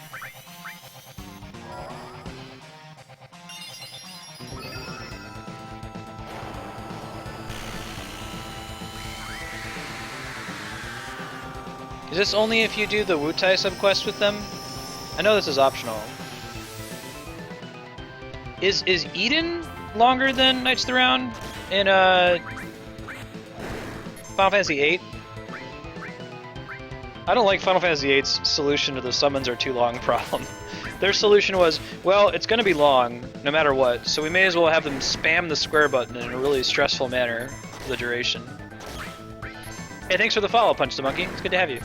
A: Is this only if you do the Wutai subquest with them? I know this is optional. Is Eden longer than Knights of the Round in Final Fantasy VIII? I don't like Final Fantasy VIII's solution to the summons are too long problem. Their solution was, well, it's going to be long, no matter what, so we may as well have them spam the square button in a really stressful manner for the duration. Hey, thanks for the follow, Punch the Monkey. It's good to have you.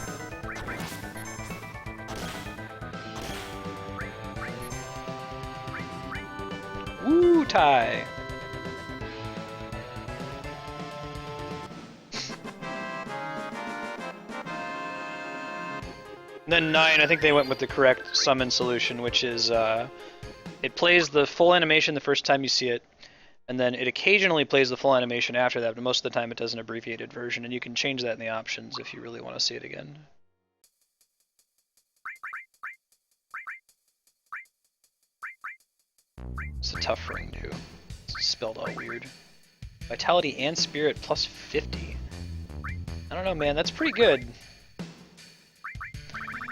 A: Woo, tie. Then 9, I think they went with the correct summon solution, which is it plays the full animation the first time you see it, and then it occasionally plays the full animation after that, but most of the time it does an abbreviated version, and you can change that in the options if you really want to see it again. It's a tough ring, too. It's spelled all weird. Vitality and Spirit plus 50. I don't know, man. That's pretty good.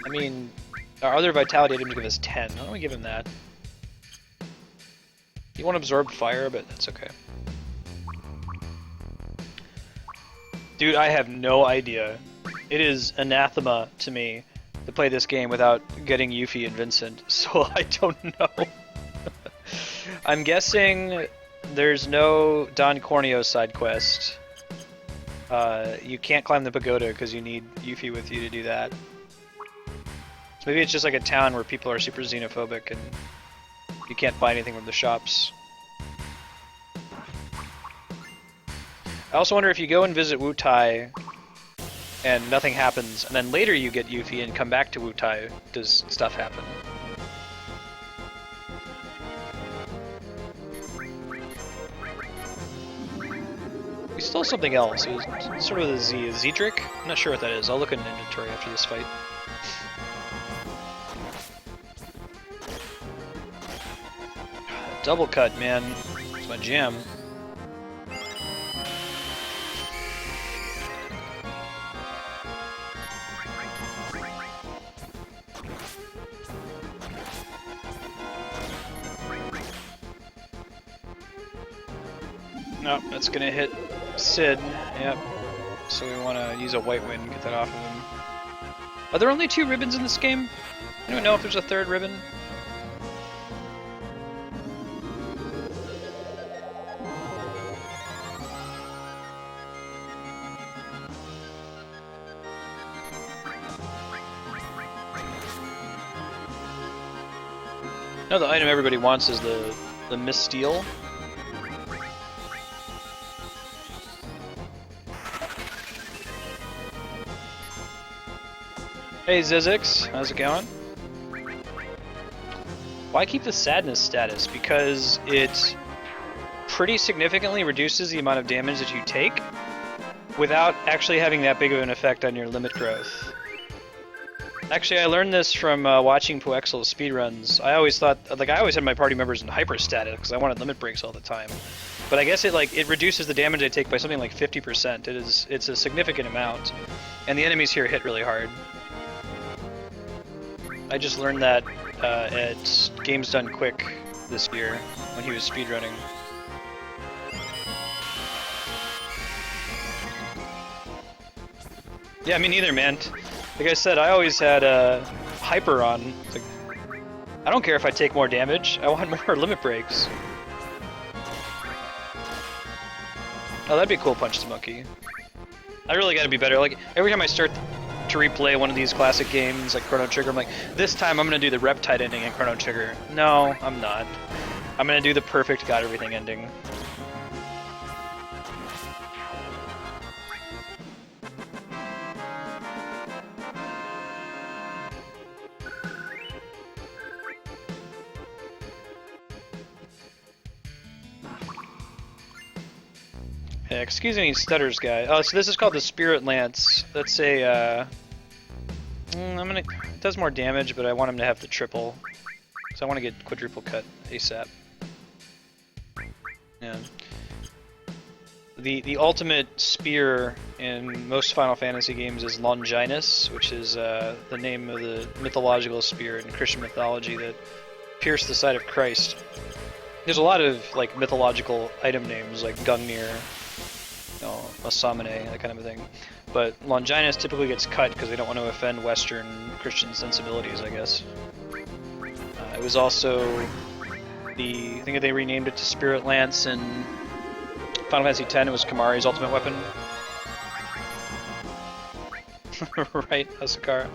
A: I mean, our other Vitality items give us 10. Why don't we give him that? You want Absorbed Fire, but that's okay. Dude, I have no idea. It is anathema to me to play this game without getting Yuffie and Vincent, so I don't know. I'm guessing there's no Don Corneo side quest. You can't climb the pagoda because you need Yuffie with you to do that. So maybe it's just like a town where people are super xenophobic and you can't buy anything from the shops. I also wonder if you go and visit Wutai and nothing happens, and then later you get Yuffie and come back to Wutai, does stuff happen? We stole something else. It was sort of a Zedric? I'm not sure what that is. I'll look in inventory after this fight. Double cut, man. It's my jam. Nope, that's gonna hit Sid. Yep. So we want to use a white wind and get that off of him. Are there only 2 ribbons in this game? I don't know if there's a 3rd ribbon. No, the item everybody wants is the Missteel. Hey Zizix, how's it going? Why keep the sadness status? Because it pretty significantly reduces the amount of damage that you take without actually having that big of an effect on your limit growth. Actually, I learned this from watching Poexel's speedruns. I always thought, like, I always had my party members in hyper status because I wanted limit breaks all the time. But I guess it reduces the damage I take by something like 50%. It's a significant amount, and the enemies here hit really hard. I just learned that at Games Done Quick this year when he was speedrunning. Yeah, me neither, man. Like I said, I always had hyper on. Like, I don't care if I take more damage. I want more limit breaks. Oh, that'd be a cool Punch the Monkey. I really gotta be better. Like, every time I start to replay one of these classic games like Chrono Trigger, I'm like, this time I'm gonna do the Reptide ending in Chrono Trigger. No, I'm not. I'm gonna do the perfect got everything ending. Yeah, excuse me, stutters guy. Oh, so this is called the Spirit Lance. That's a, it does more damage, but I want him to have the triple. So I want to get quadruple cut ASAP. Yeah. The ultimate spear in most Final Fantasy games is Longinus, which is the name of the mythological spear in Christian mythology that pierced the side of Christ. There's a lot of like mythological item names like Gungnir, Masamune, that kind of a thing. But Longinus typically gets cut because they don't want to offend Western Christian sensibilities, I guess. It was also I think they renamed it to Spirit Lance in Final Fantasy X. It was Kamari's ultimate weapon. Right, Asakara.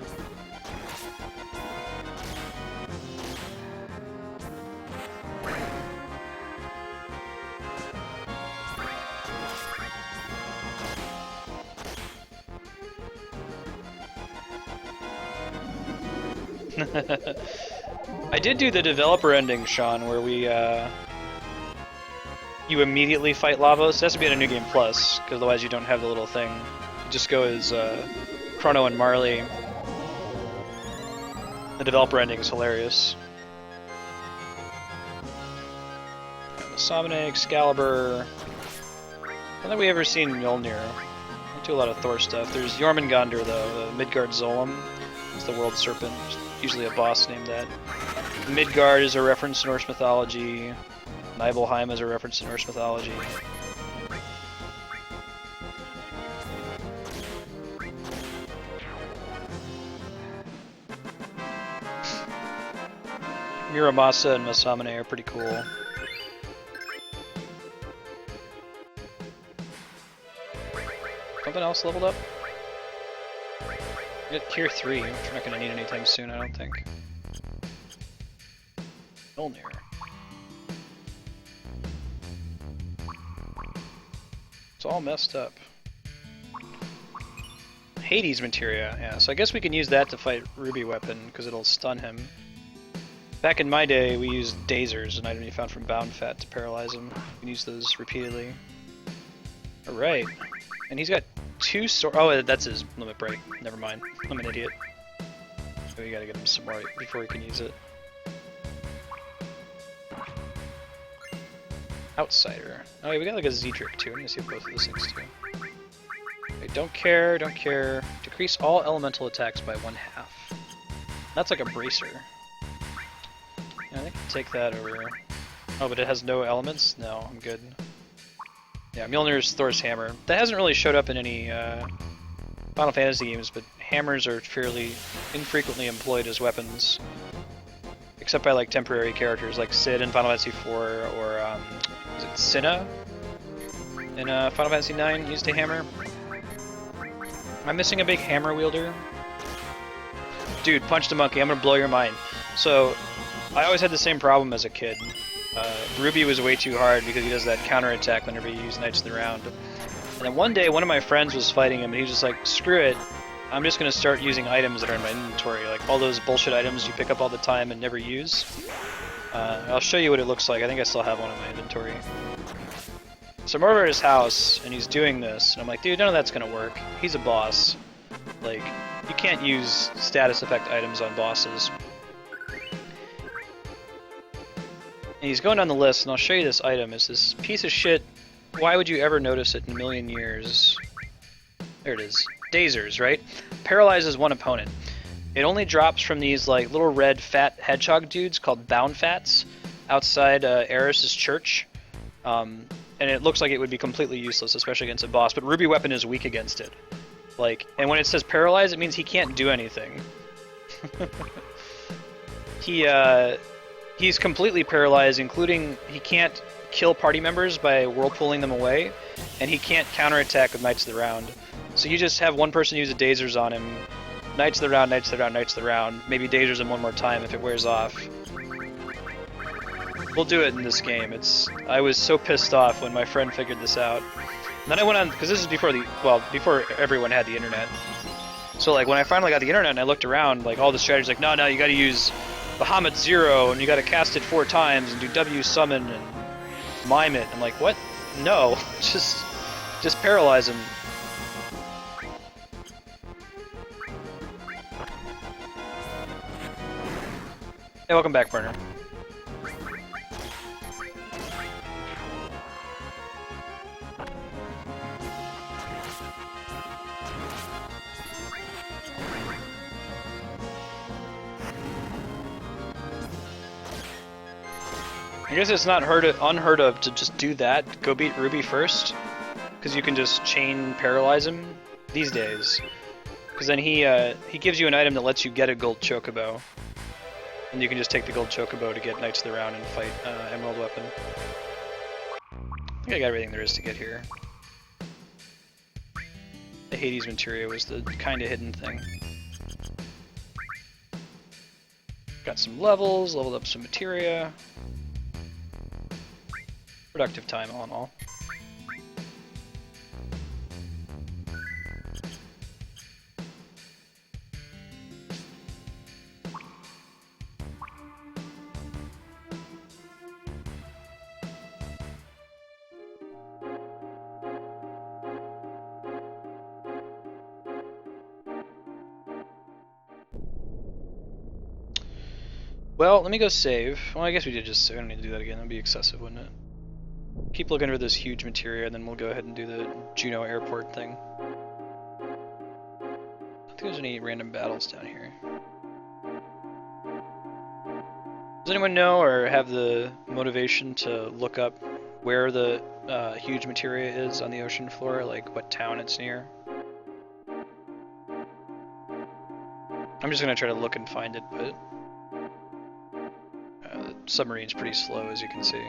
A: I did do the developer ending, Sean, where you immediately fight Lavos. It has to be in a New Game Plus, because otherwise you don't have the little thing. You just go as Chrono and Marley. The developer ending is hilarious. Masamune, Excalibur. I don't think we ever seen Mjolnir. I do a lot of Thor stuff. There's Jormungandr though, the Midgard Zolom. It's the World Serpent. Usually a boss named that. Midgard is a reference to Norse mythology. Nibelheim is a reference to Norse mythology. Muramasa and Masamune are pretty cool. Something else leveled up? We got tier 3, which we're not going to need anytime soon, I don't think. Mjolnir. It's all messed up. Hades materia, yeah, so I guess we can use that to fight Ruby Weapon, because it'll stun him. Back in my day, we used Dazers, an item you found from Bound Fat, to paralyze him. You can use those repeatedly. Alright. And he's got 2 swords. Oh, that's his limit break. Never mind. I'm an idiot. So we gotta get him some more before we can use it. Outsider. Oh, yeah, we got like a Z-trick too. I'm gonna see both of those things too. Okay, don't care, don't care. Decrease all elemental attacks by 1/2. That's like a bracer. Yeah, I think I'll take that over. Oh, but it has no elements? No, I'm good. Yeah, Mjolnir's Thor's hammer. That hasn't really showed up in any Final Fantasy games, but hammers are fairly infrequently employed as weapons. Except by like temporary characters like Cid in Final Fantasy IV, or is it Cinna in Final Fantasy IX used a hammer? Am I missing a big hammer wielder? Dude, Punch the Monkey, I'm gonna blow your mind. So, I always had the same problem as a kid. Ruby was way too hard because he does that counterattack whenever you use Knights of the Round. And then one day, one of my friends was fighting him, and he was just like, screw it, I'm just going to start using items that are in my inventory, like all those bullshit items you pick up all the time and never use. I'll show you what it looks like. I think I still have one in my inventory. So I'm over at his house, and he's doing this, and I'm like, dude, none of that's going to work. He's a boss. Like, you can't use status effect items on bosses. And he's going down the list, and I'll show you this item. It's this piece of shit. Why would you ever notice it in a million years? There it is. Dazers, right? Paralyzes one opponent. It only drops from these like little red fat hedgehog dudes called Bound Fats outside Eris's church. And it looks like it would be completely useless, especially against a boss, but Ruby Weapon is weak against it. Like, and when it says paralyze, it means he can't do anything. He's completely paralyzed, including he can't kill party members by whirlpooling them away, and he can't counterattack with Knights of the Round. So you just have one person use a Dazers on him, Knights of the Round, Knights of the Round, Knights of the Round, maybe Dazers him one more time if it wears off. We'll do it in this game. I was so pissed off when my friend figured this out. And then I went on, because this is before everyone had the internet. So like when I finally got the internet and I looked around, like all the strategies, like no, you gotta use Bahamut Zero, and you gotta cast it 4 times, and do W summon, and mime it. I'm like, what? No, just paralyze him. Hey, welcome back, Burner. I guess it's not unheard of to just do that. Go beat Ruby first, because you can just chain paralyze him these days. Because then he gives you an item that lets you get a gold chocobo, and you can just take the gold chocobo to get Knights of the Round and fight Emerald Weapon. I think I got everything there is to get here. The Hades materia was the kind of hidden thing. Got some levels, leveled up some materia. Productive time all in all. Well, let me go save. Well, I guess we did just save. I don't need to do that again. That would be excessive, wouldn't it? Keep looking for this huge materia, and then we'll go ahead and do the Juno airport thing. I don't think there's any random battles down here. Does anyone know or have the motivation to look up where the huge materia is on the ocean floor, like what town it's near? I'm just gonna try to look and find it, but the submarine's pretty slow, as you can see.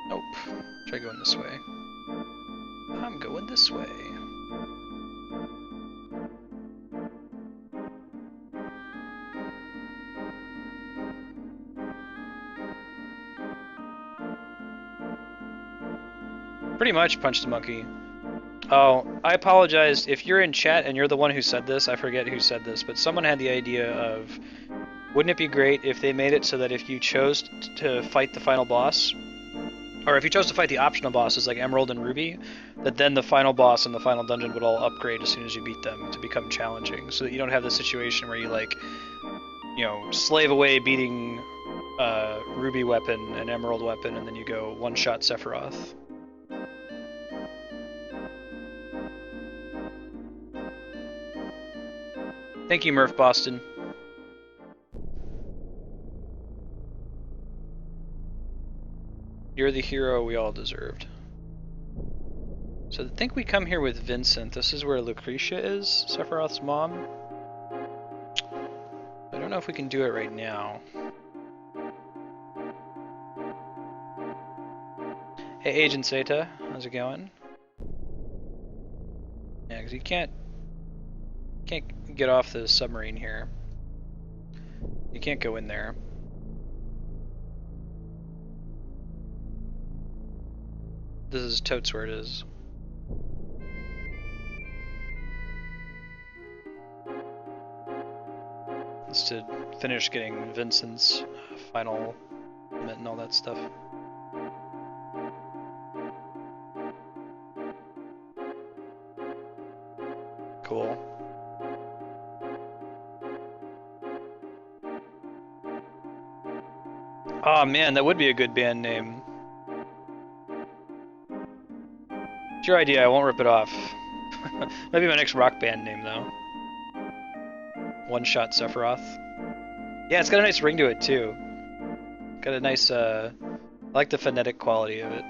A: Nope. Try going this way. I'm going this way. Pretty much punch the monkey. Oh, I apologize if you're in chat and you're the one who said this. I forget who said this, but someone had the idea of, wouldn't it be great if they made it so that if you chose to fight the final boss, or if you chose to fight the optional bosses like Emerald and Ruby, that then the final boss and the final dungeon would all upgrade as soon as you beat them to become challenging, so that you don't have the situation where you, like, you know, slave away beating Ruby weapon and Emerald weapon, and then you go one-shot Sephiroth. Thank you, Murph Boston. You're the hero we all deserved. So I think we come here with Vincent. This is where Lucrecia is, Sephiroth's mom. I don't know if we can do it right now. Hey, Agent Seta, how's it going? Yeah, because you can't get off the submarine here. You can't go in there. This is totes where it is. It's to finish getting Vincent's final limit and all that stuff. Cool. Oh man, that would be a good band name. It's your idea, I won't rip it off. Maybe my next rock band name though. One Shot Sephiroth. Yeah, it's got a nice ring to it too. Got a nice, I like the phonetic quality of it.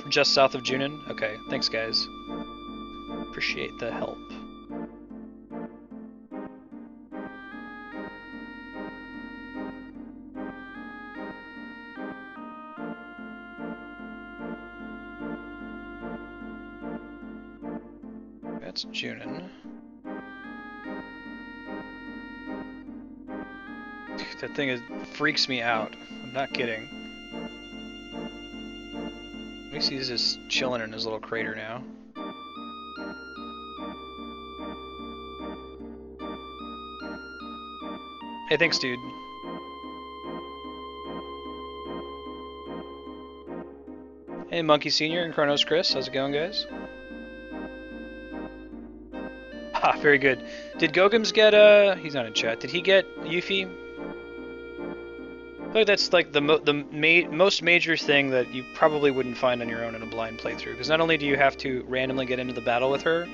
A: Just south of Junon? Okay, thanks guys. Appreciate the help. That's Junon. That thing freaks me out. I'm not kidding. At least he's just chilling in his little crater now. Hey, thanks, dude. Hey, Monkey Senior and Chronos Chris. How's it going, guys? Ah, Very good. Did Gogums get he's not in chat. Did he get Yuffie? I feel like that's like the most major thing that you probably wouldn't find on your own in a blind playthrough. Because not only do you have to randomly get into the battle with her,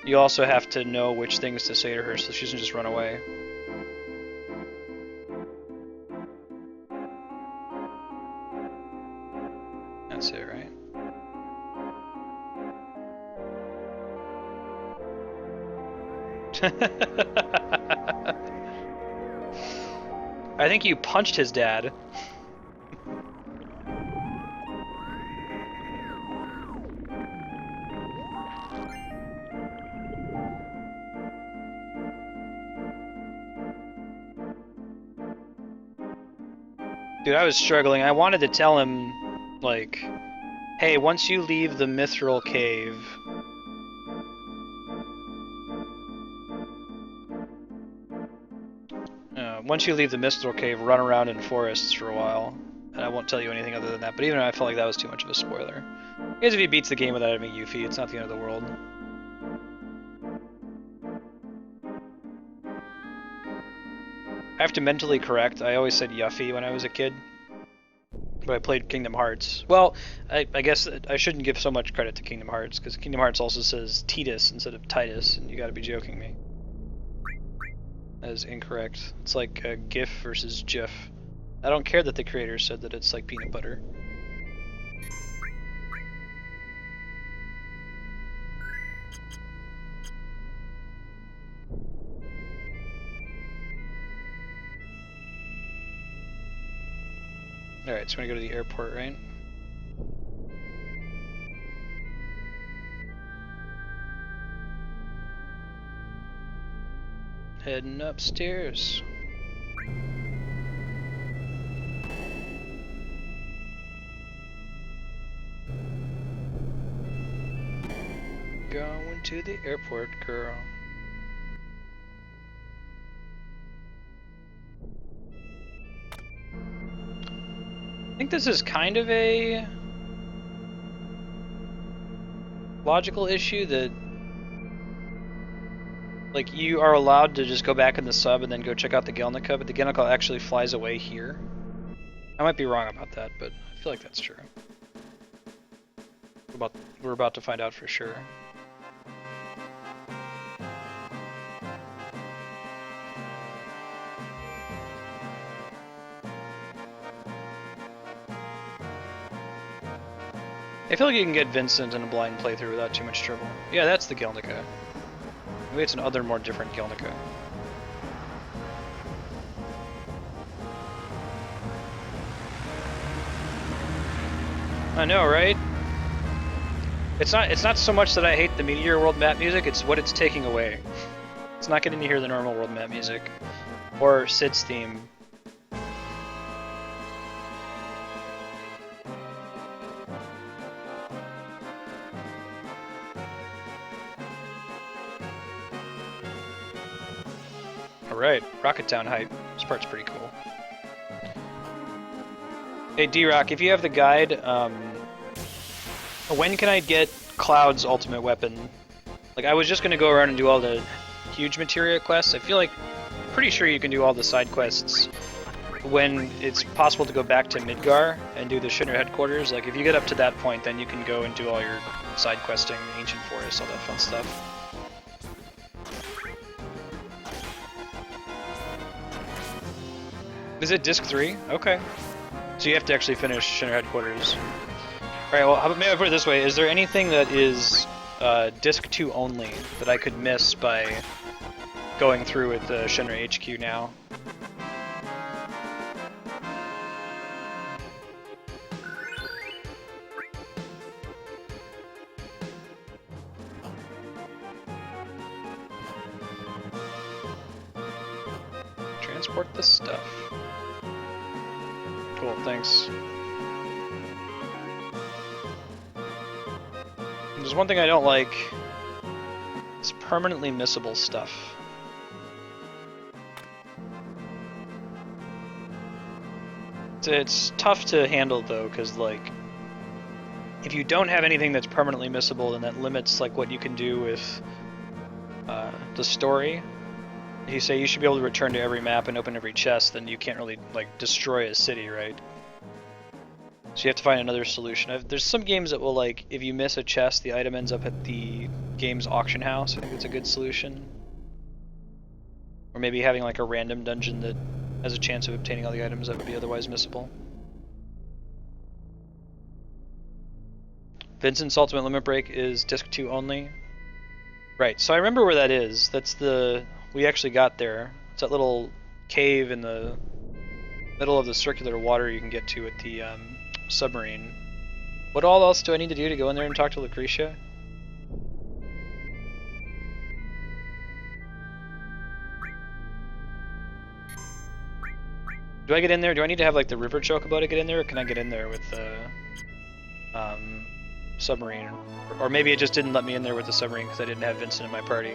A: you also have to know which things to say to her so she doesn't just run away. That's it, right? I think you punched his dad. Dude, I was struggling. I wanted to tell him, like, hey, once you leave the Mithril Cave, run around in forests for a while. And I won't tell you anything other than that, but even I felt like that was too much of a spoiler. Because if he beats the game without having Yuffie, it's not the end of the world. I have to mentally correct. I always said Yuffie when I was a kid. But I played Kingdom Hearts. Well, I guess I shouldn't give so much credit to Kingdom Hearts, because Kingdom Hearts also says Titus instead of Titus, and you gotta be joking me. That is incorrect. It's like GIF versus GIF. I don't care that the creator said that it's like peanut butter. Alright, so we're gonna go to the airport, right? Heading upstairs. Going to the airport, girl. I think this is kind of a logical issue that, like, you are allowed to just go back in the sub and then go check out the Gelnika, but the Gelnika actually flies away here. I might be wrong about that, but I feel like that's true. We're about to find out for sure. I feel like you can get Vincent in a blind playthrough without too much trouble. Yeah, that's the Gelnika. Maybe it's another more different Gelnika. I know, right? It's not so much that I hate the Meteor world map music, it's what it's taking away. It's not getting to hear the normal world map music. Or Sid's theme. Alright, Rocket Town hype. This part's pretty cool. Hey D-Rock, if you have the guide, when can I get Cloud's ultimate weapon? Like, I was just gonna go around and do all the huge materia quests. I feel like, pretty sure you can do all the side quests when it's possible to go back to Midgar and do the Shinra headquarters. Like, if you get up to that point, then you can go and do all your side questing, Ancient Forest, all that fun stuff. Is it Disc 3? Okay. So you have to actually finish Shinra headquarters. Alright, well, maybe I'll put it this way. Is there anything that is Disc 2 only that I could miss by going through with the Shinra HQ now? Transport the stuff. Cool, thanks. There's one thing I don't like. It's permanently missable stuff. It's tough to handle though, because like, if you don't have anything that's permanently missable, then that limits like what you can do with the story, if you say you should be able to return to every map and open every chest, then you can't really like destroy a city, right? So you have to find another solution. There's some games that will, like, if you miss a chest, the item ends up at the game's auction house. I think it's a good solution. Or maybe having like a random dungeon that has a chance of obtaining all the items that would be otherwise missable. Vincent's Ultimate Limit Break is disc 2 only. Right, so I remember where that is. That's the... we actually got there. It's that little cave in the middle of the circular water you can get to at the submarine. What all else do I need to do to go in there and talk to Lucrecia? Do I get in there? Do I need to have like the river chocobo to get in there, or can I get in there with the submarine? Or maybe it just didn't let me in there with the submarine because I didn't have Vincent in my party.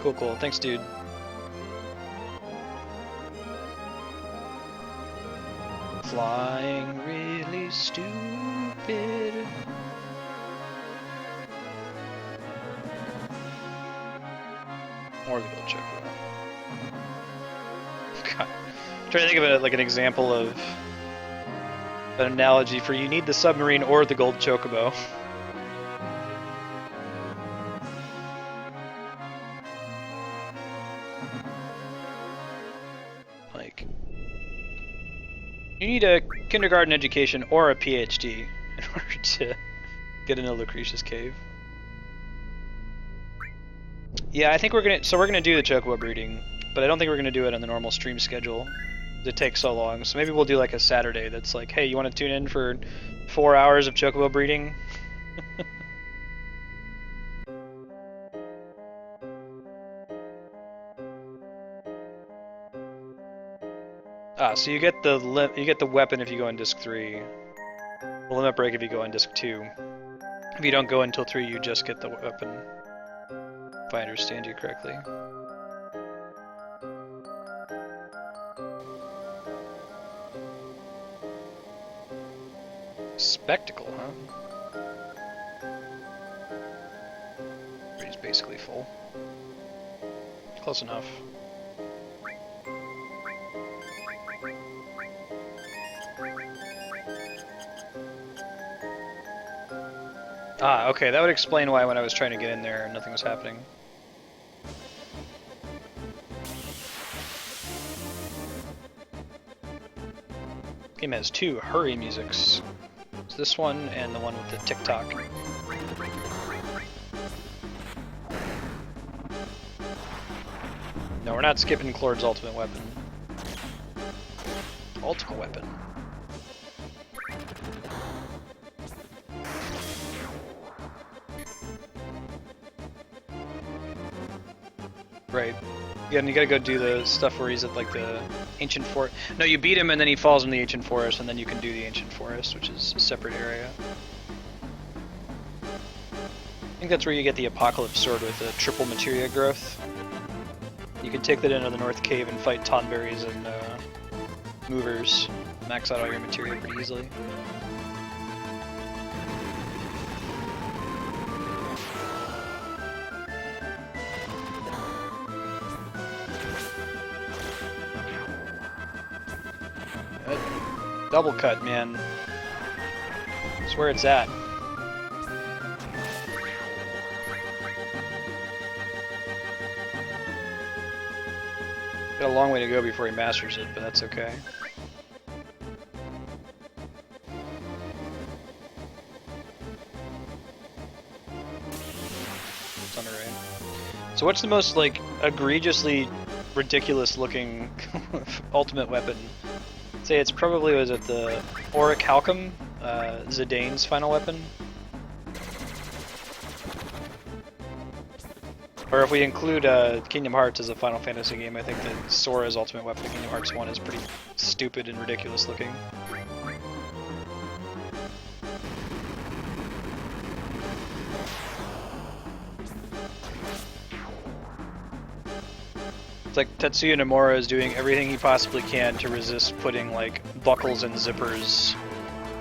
A: Cool, cool. Thanks, dude. Flying really stupid. Or the gold chocobo. God. I'm trying to think of it like an example of an analogy for you need the submarine or the gold chocobo. Like, you need a kindergarten education or a PhD in order to get into Lucrecia's cave. Yeah, I think we're gonna do the chocobo breeding, but I don't think we're gonna do it on the normal stream schedule. It takes so long. So maybe we'll do like a Saturday that's like, hey, you want to tune in for 4 hours of chocobo breeding? So you get the weapon if you go in disc 3. The limit break if you go in disc 2. If you don't go until 3, you just get the weapon. If I understand you correctly. Spectacle, huh? He's basically full. Close enough. Ah, okay, that would explain why when I was trying to get in there, nothing was happening. This game has 2 hurry musics. It's this one and the one with the tick-tock. No, we're not skipping Clord's ultimate weapon. Ultimate weapon. Right. Yeah, and you gotta go do the stuff where he's at like the ancient forest. No, you beat him and then he falls in the ancient forest, and then you can do the ancient forest, which is a separate area. I think that's where you get the Apocalypse Sword with the triple materia growth. You can take that into the North Cave and fight Tonberries and movers. Max out all your materia pretty easily. Double cut, man. That's where it's at. Got a long way to go before he masters it, but that's okay. It's on the right. So what's the most, like, egregiously ridiculous looking ultimate weapon? I'd say it's probably, was it the Auric Halcom, Zidane's final weapon? Or if we include Kingdom Hearts as a Final Fantasy game, I think that Sora's ultimate weapon in Kingdom Hearts 1 is pretty stupid and ridiculous looking. It's like Tetsuya Nomura is doing everything he possibly can to resist putting like buckles and zippers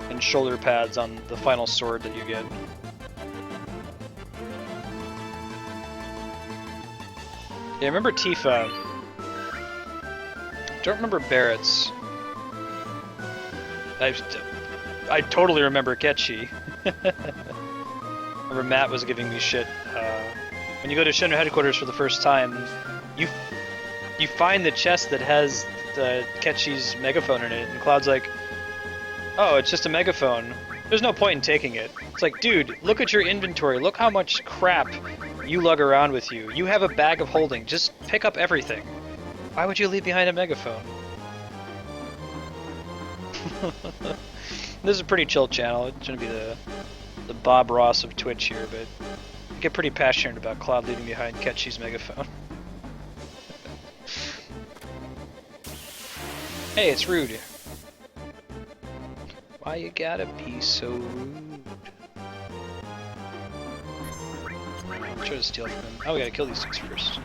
A: and shoulder pads on the final sword that you get. Yeah, I remember Tifa. Don't remember Barrett's. I totally remember Ketchi. Remember Matt was giving me shit. When you go to Shinra headquarters for the first time, you find the chest that has the Ketchi's megaphone in it, and Cloud's like, "Oh, it's just a megaphone. There's no point in taking it." It's like, dude, look at your inventory. Look how much crap you lug around with you. You have a bag of holding. Just pick up everything. Why would you leave behind a megaphone? This is a pretty chill channel. It shouldn't be the Bob Ross of Twitch here, but I get pretty passionate about Cloud leaving behind Ketchi's megaphone. Hey, it's rude. Why you gotta be so rude? I'll try to steal from him. Oh, we gotta kill these things first.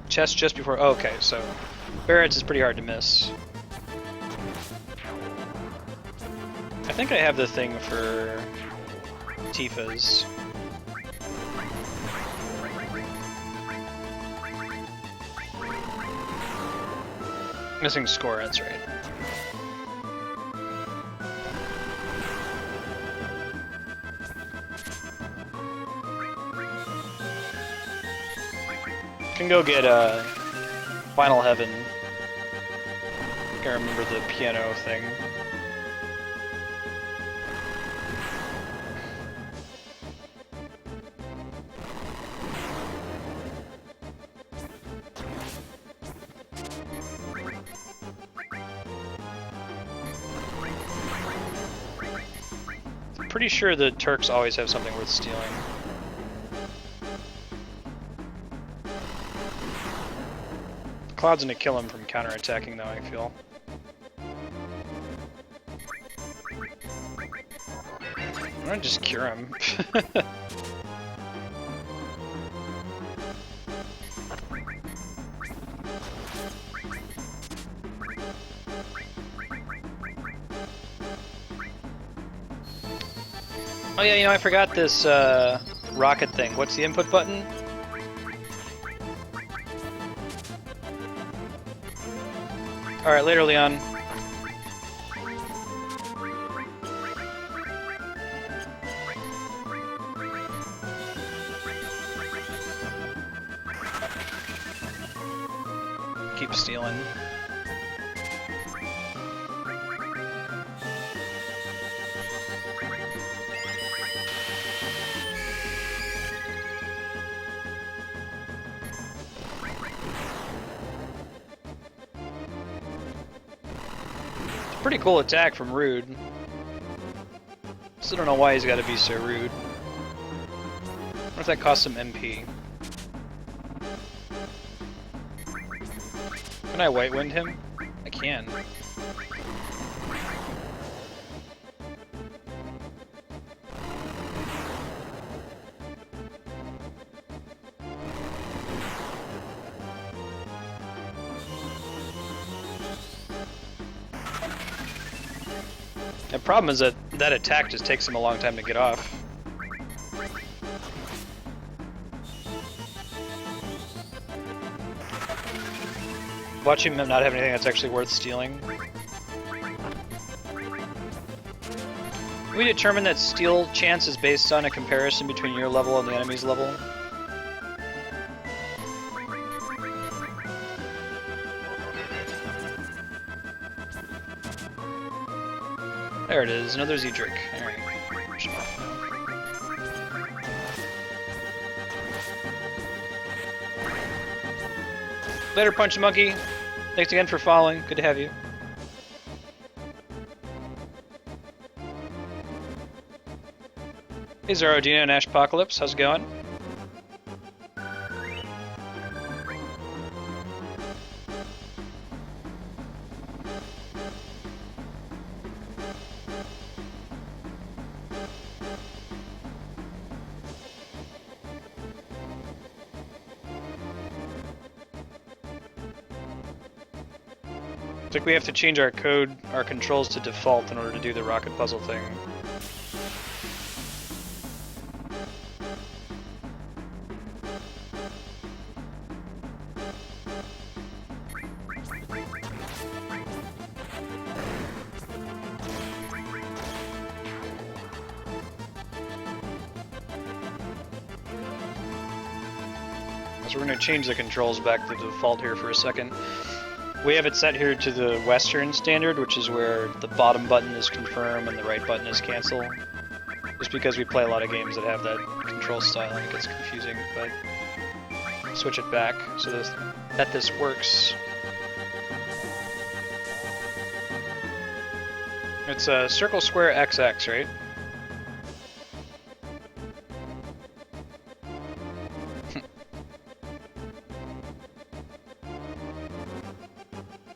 A: Chest just before. Oh, okay, so Barrett's is pretty hard to miss. I think I have the thing for Tifa's. Missing score, that's right. Can go get Final Heaven. I can't remember the piano thing. Pretty sure the Turks always have something worth stealing. Cloud's gonna kill him from counterattacking though, I feel. I'm gonna just cure him. Oh yeah, you know, I forgot this rocket thing. What's the input button? Alright, later, Leon. Keep stealing. Pretty cool attack from Rude. Still don't know why he's got to be so rude. I wonder if that costs him MP. Can I White Wind him? I can. The problem is that that attack just takes him a long time to get off. Watching him not have anything that's actually worth stealing. We determined that steal chance is based on a comparison between your level and the enemy's level. There it is, another Zedric. Alright. Later, Punch Monkey. Thanks again for following. Good to have you. Hey Zaro, Dino, and Ashpocalypse. How's it going? It's like we have to change our code, our controls to default in order to do the rocket puzzle thing. So we're going to change the controls back to the default here for a second. We have it set here to the Western standard, which is where the bottom button is confirm and the right button is cancel. Just because we play a lot of games that have that control style and it gets confusing, but switch it back so that this works. It's a circle, square, XX, right?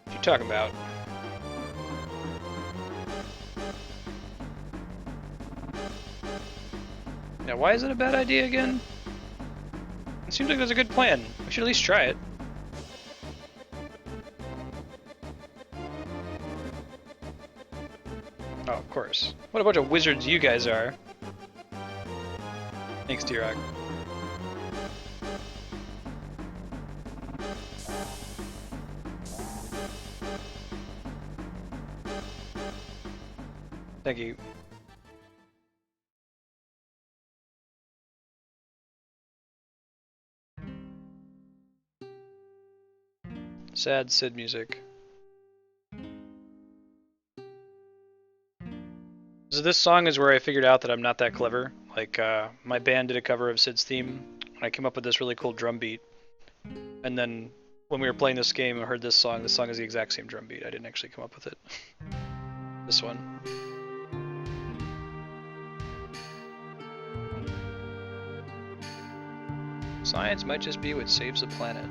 A: What you talking about? Now, why is it a bad idea again? It seems like there's a good plan. We should at least try it. Oh, of course. What a bunch of wizards you guys are. Thanks, T-Rock. Thank you. Sad Sid music. So this song is where I figured out that I'm not that clever. Like, my band did a cover of Sid's theme, and I came up with this really cool drum beat. And then, when we were playing this game, I heard this song. This song is the exact same drum beat. I didn't actually come up with it. This one. Science might just be what saves the planet.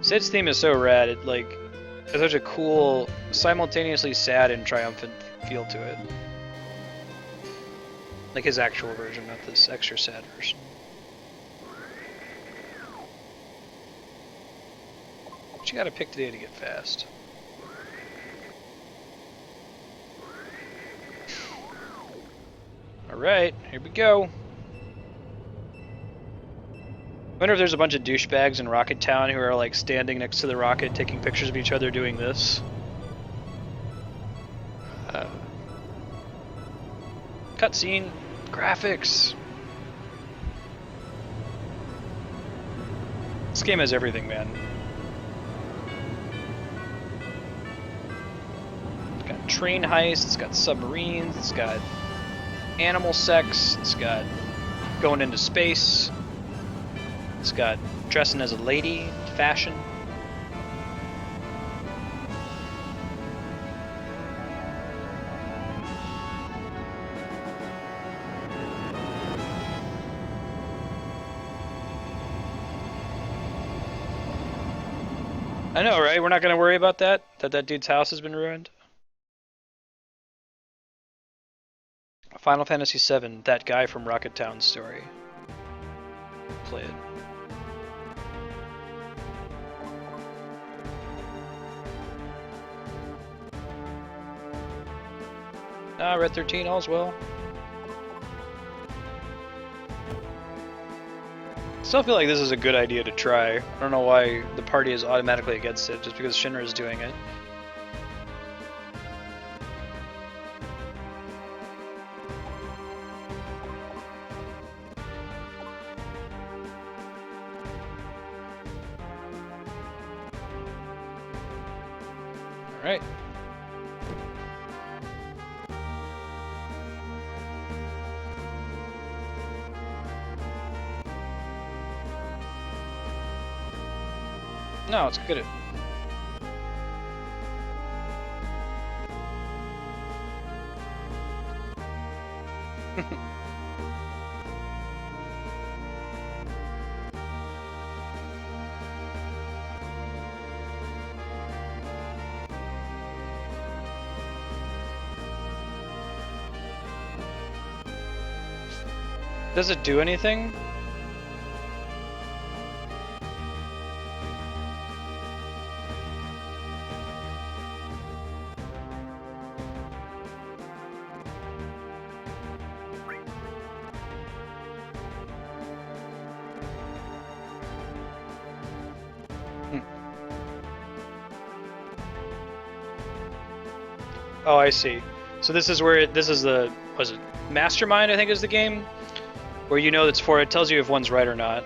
A: Sid's theme is so rad. It has such a cool, simultaneously sad and triumphant feel to it. Like his actual version, not this extra sad version. But you gotta pick today to get fast. Alright, here we go. I wonder if there's a bunch of douchebags in Rocket Town who are like standing next to the rocket taking pictures of each other doing this. Cutscene. Graphics. This game has everything, man. It's got train heists, it's got submarines, it's got animal sex, it's got going into space. It's got dressing as a lady, fashion. I know, right? We're not going to worry about that dude's house has been ruined. Final Fantasy VII, that guy from Rocket Town's story. Play it. Red 13, all's well. I still feel like this is a good idea to try. I don't know why the party is automatically against it, just because Shinra is doing it. Alright. No, it's good. Does it do anything? Oh, I see. So this is where this is the was it Mastermind? I think is the game where you know it's for. It tells you if one's right or not.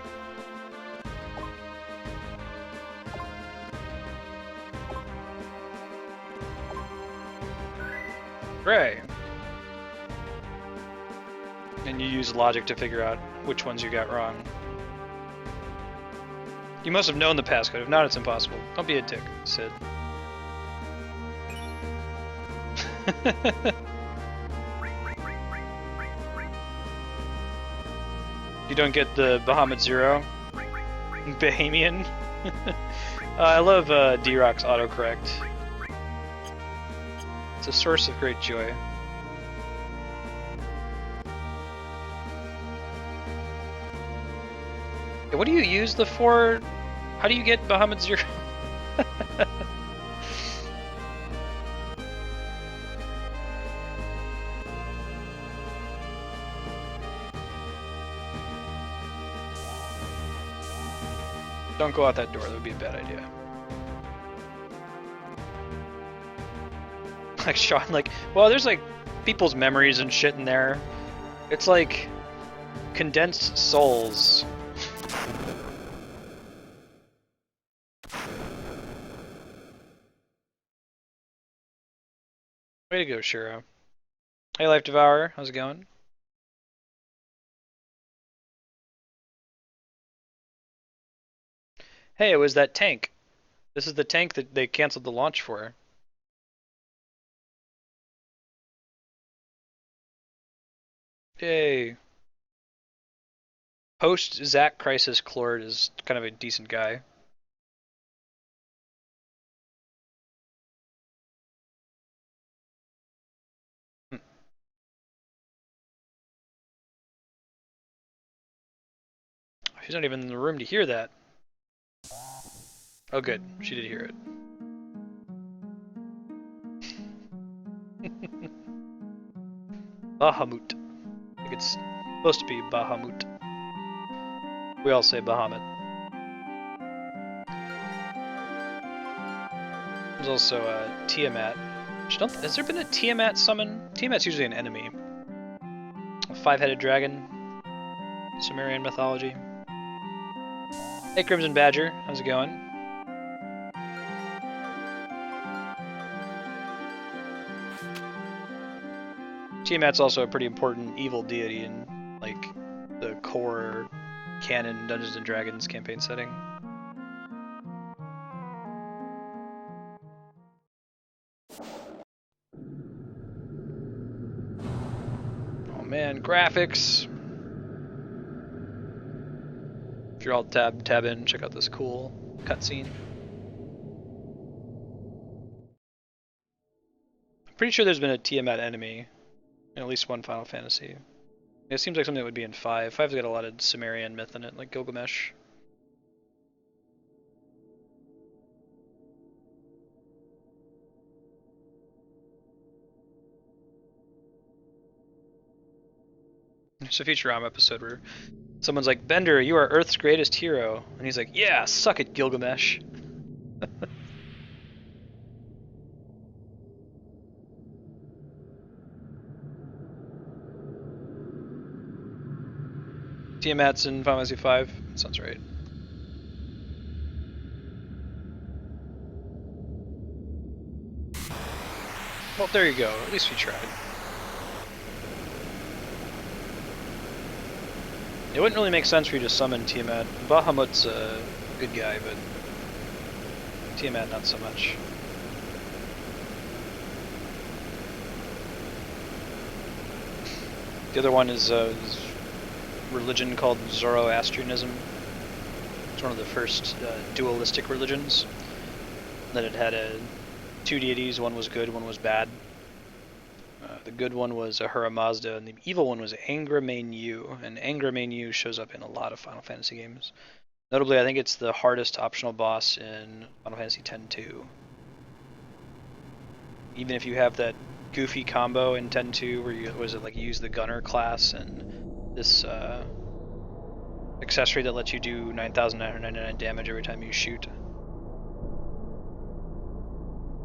A: Gray. And you use logic to figure out which ones you got wrong. You must have known the passcode. If not, it's impossible. Don't be a dick, Sid. You don't get the Bahamut Zero? Bahamian? I love D-Rock's autocorrect. It's a source of great joy. Yeah, what do you use the for? How do you get Bahamut Zero? Don't go out that door, that would be a bad idea. Like Sean, like, well, there's like people's memories and shit in there. It's like condensed souls. Way to go, Shiro. Hey, Life Devourer, how's it going? Hey, it was that tank. This is the tank that they canceled the launch for. Yay. Post-Zack Crisis Clord is kind of a decent guy. She's not even in the room to hear that. Oh good, she did hear it. Bahamut. I think it's supposed to be Bahamut. We all say Bahamut. There's also Tiamat. Has there been a Tiamat summon? Tiamat's usually an enemy. A 5-headed dragon. Sumerian mythology. Hey Crimson Badger, how's it going? Tiamat's also a pretty important evil deity in like the core canon Dungeons and Dragons campaign setting. Oh man, graphics! If you're all tab in, check out this cool cutscene. I'm pretty sure there's been a Tiamat enemy in at least one Final Fantasy. It seems like something that would be in 5. 5's got a lot of Sumerian myth in it, like Gilgamesh. There's a Futurama episode where someone's like, Bender, you are Earth's greatest hero. And he's like, yeah, suck it, Gilgamesh. Tiamat's in Final Fantasy 5. That sounds right. Well, there you go. At least we tried. It wouldn't really make sense for you to summon Tiamat. Bahamut's a good guy, but Tiamat not so much. The other one is religion called Zoroastrianism. It's one of the first dualistic religions. Then it had two deities, one was good, one was bad. The good one was Ahura Mazda, and the evil one was Angra Mainyu, and Angra Mainyu shows up in a lot of Final Fantasy games. Notably, I think it's the hardest optional boss in Final Fantasy X-2. Even if you have that goofy combo in X-2 where you use the gunner class and this accessory that lets you do 9,999 damage every time you shoot.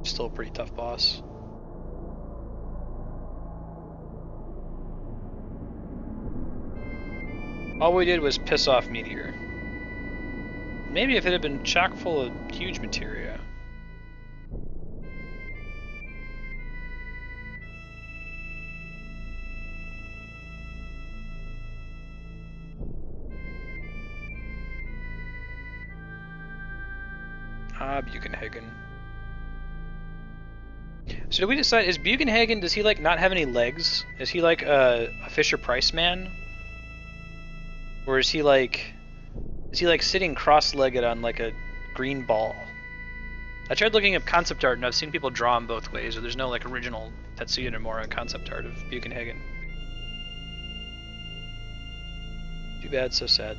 A: Still a pretty tough boss. All we did was piss off Meteor. Maybe if it had been chock full of huge materia. Ah, Buchenhagen. So did we decide, is Buchenhagen, does he like not have any legs? Is he like a Fisher-Price man? Or is he like sitting cross-legged on like a green ball? I tried looking up concept art and I've seen people draw him both ways, or there's no like original Tetsuya Nomura concept art of Buchenhagen. Too bad, so sad.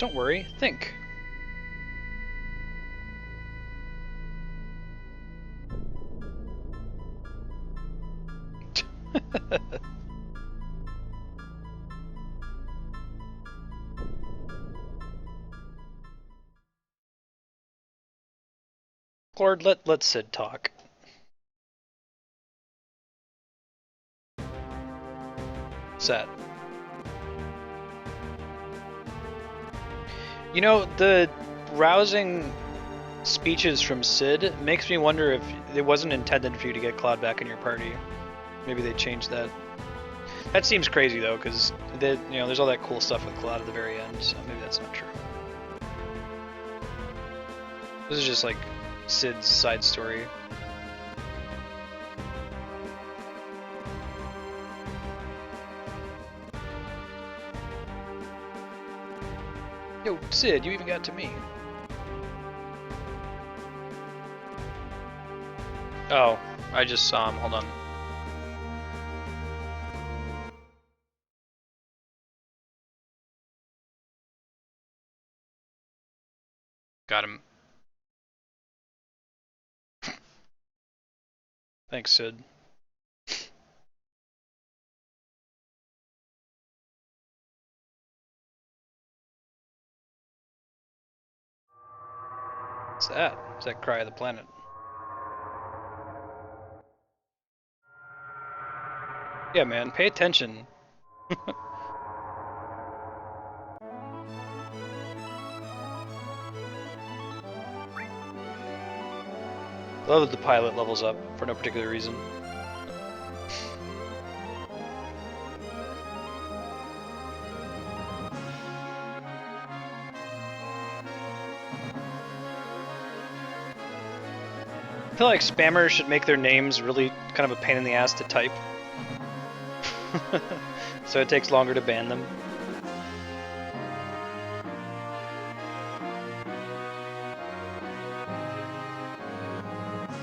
A: Don't worry, think. Lord, let Sid talk. Sad. You know, the rousing speeches from Sid makes me wonder if it wasn't intended for you to get Cloud back in your party. Maybe they changed that. That seems crazy though, because there's all that cool stuff with Cloud at the very end, so maybe that's not true. This is just like Sid's side story. Yo, Sid, you even got to me. Oh, I just saw him. Hold on. Got him. Thanks, Sid. What's that? It's that cry of the planet. Yeah, man, pay attention. Love that the pilot levels up for no particular reason. I feel like spammers should make their names really kind of a pain in the ass to type. So it takes longer to ban them.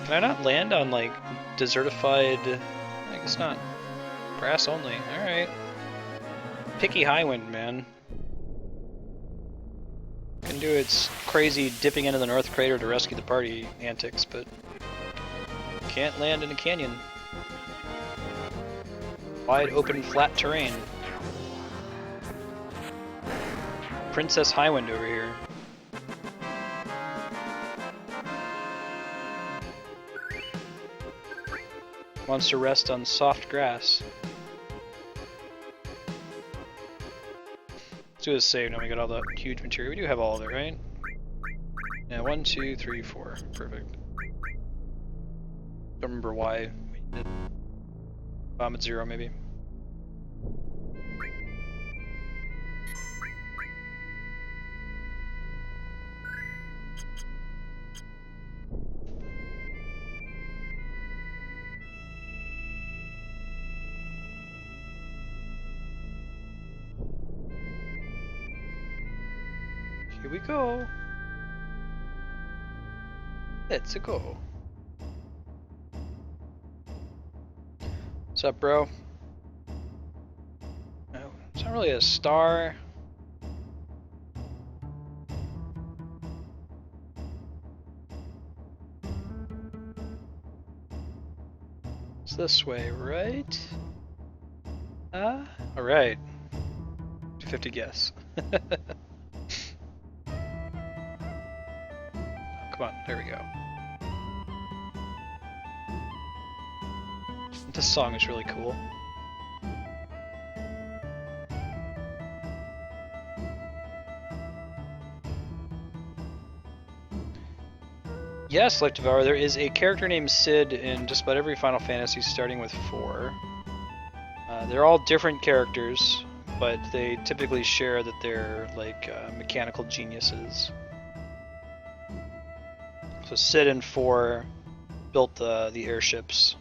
A: Can I not land on like desertified? I guess not. Grass only. Alright. Picky Highwind, man. Can do its crazy dipping into the North Crater to rescue the party antics, but can't land in a canyon. Wide open flat terrain. Princess Highwind over here. Wants to rest on soft grass. Let's do a save now we got all the huge material. We do have all of it, right? Yeah, 1, 2, 3, 4. Perfect. Don't remember why we did bomb at 0 maybe. Here we go. Let's go. What's up, bro? No, it's not really a star. It's this way, right? Alright. 50 guess. Come on, there we go. This song is really cool. Yes, like Devour, there is a character named Sid in just about every Final Fantasy starting with 4. They're all different characters, but they typically share that they're like mechanical geniuses. So Sid in 4 built the airships.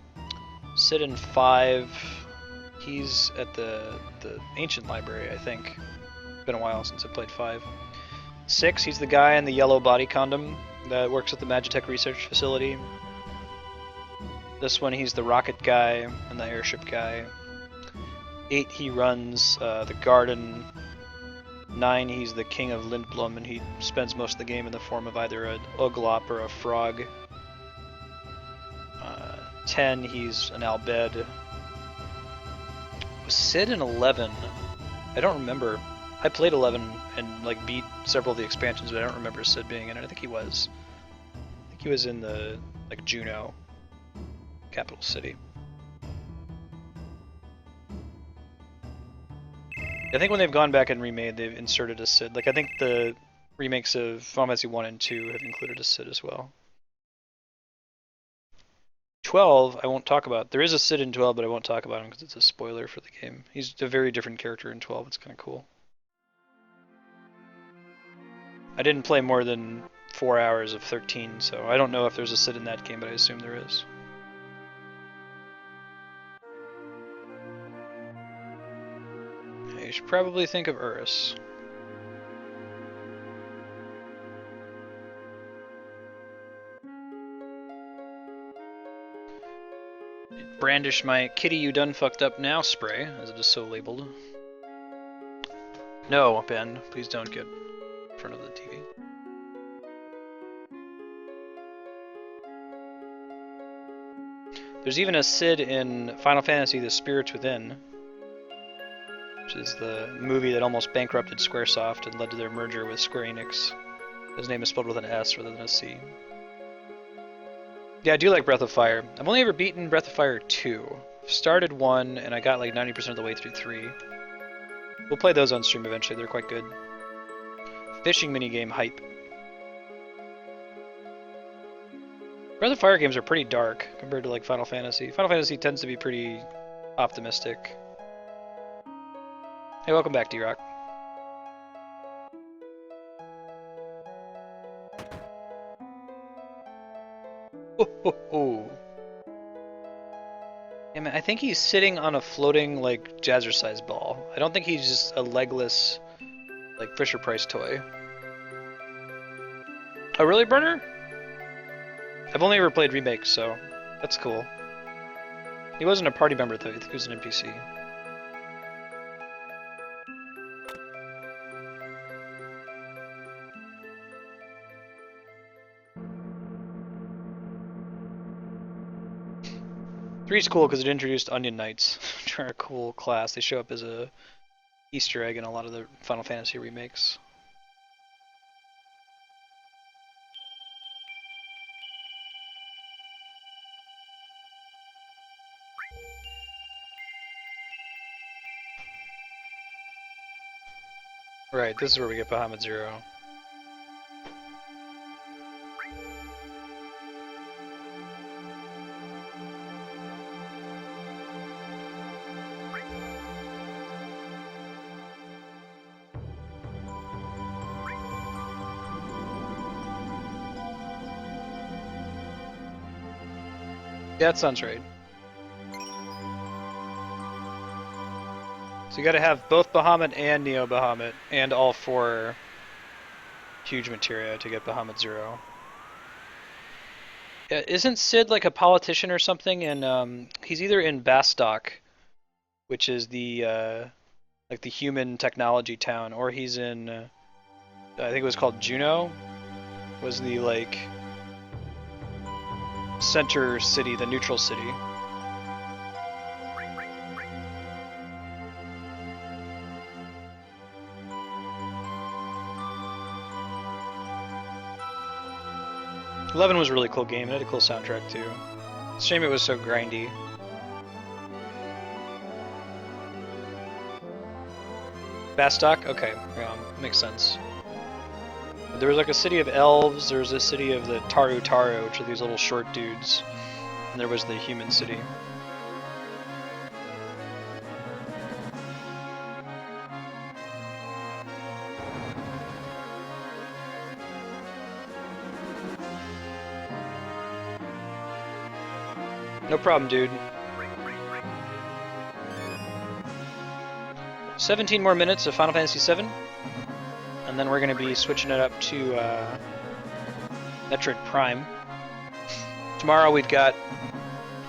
A: Sid in 5, he's at the ancient library, I think. It's been a while since I played 5. 6, he's the guy in the yellow body condom that works at the Magitech research facility. This one, he's the rocket guy and the airship guy. 8, he runs the garden. 9, he's the king of Lindblom, and he spends most of the game in the form of either an Uglop or a frog. 10, he's an Albed. Was Sid in 11? I don't remember. I played 11 and like beat several of the expansions, but I don't remember Sid being in it. I think he was. I think he was in the like Juno, capital city. I think when they've gone back and remade, they've inserted a Sid. Like I think the remakes of Final Fantasy 1 and 2 have included a Sid as well. 12, I won't talk about. There is a Sid in 12, but I won't talk about him because it's a spoiler for the game. He's a very different character in 12. It's kind of cool. I didn't play more than 4 hours of 13, so I don't know if there's a Sid in that game, but I assume there is. You should probably think of Urus. Brandish my kitty you done fucked up now spray, as it is so labeled. No, Ben, please don't get in front of the TV. There's even a Sid in Final Fantasy The Spirits Within, which is the movie that almost bankrupted Squaresoft and led to their merger with Square Enix. His name is spelled with an S rather than a C. Yeah, I do like Breath of Fire. I've only ever beaten Breath of Fire 2. I've started 1, and I got like 90% of the way through 3. We'll play those on stream eventually, they're quite good. Fishing minigame hype. Breath of Fire games are pretty dark compared to like Final Fantasy. Final Fantasy tends to be pretty optimistic. Hey, welcome back, D-Rock. Oh. Yeah, man, I think he's sitting on a floating, like, jazzercise ball. I don't think he's just a legless, like, Fisher-Price toy. Oh, really, Burner? I've only ever played remakes, so that's cool. He wasn't a party member, though. I think he was an NPC. Three's cool because it introduced Onion Knights, which are a cool class. They show up as a Easter egg in a lot of the Final Fantasy remakes. Right, this is where we get Bahamut Zero. Yeah, that sounds right. So you gotta have both Bahamut and Neo Bahamut, and all 4 huge materia to get Bahamut Zero. Yeah, isn't Sid like a politician or something? And he's either in Bastok, which is the like the human technology town, or he's in I think it was called Juno, was the like center city, the neutral city. 11 was a really cool game. It had a cool soundtrack too. It's a shame it was so grindy. Bastok? Okay, yeah, makes sense. There was like a city of elves, there was a city of the Taru Taru, which are these little short dudes, and there was the human city. No problem, dude. 17 more minutes of Final Fantasy VII, and then we're going to be switching it up to Metroid Prime. Tomorrow we've got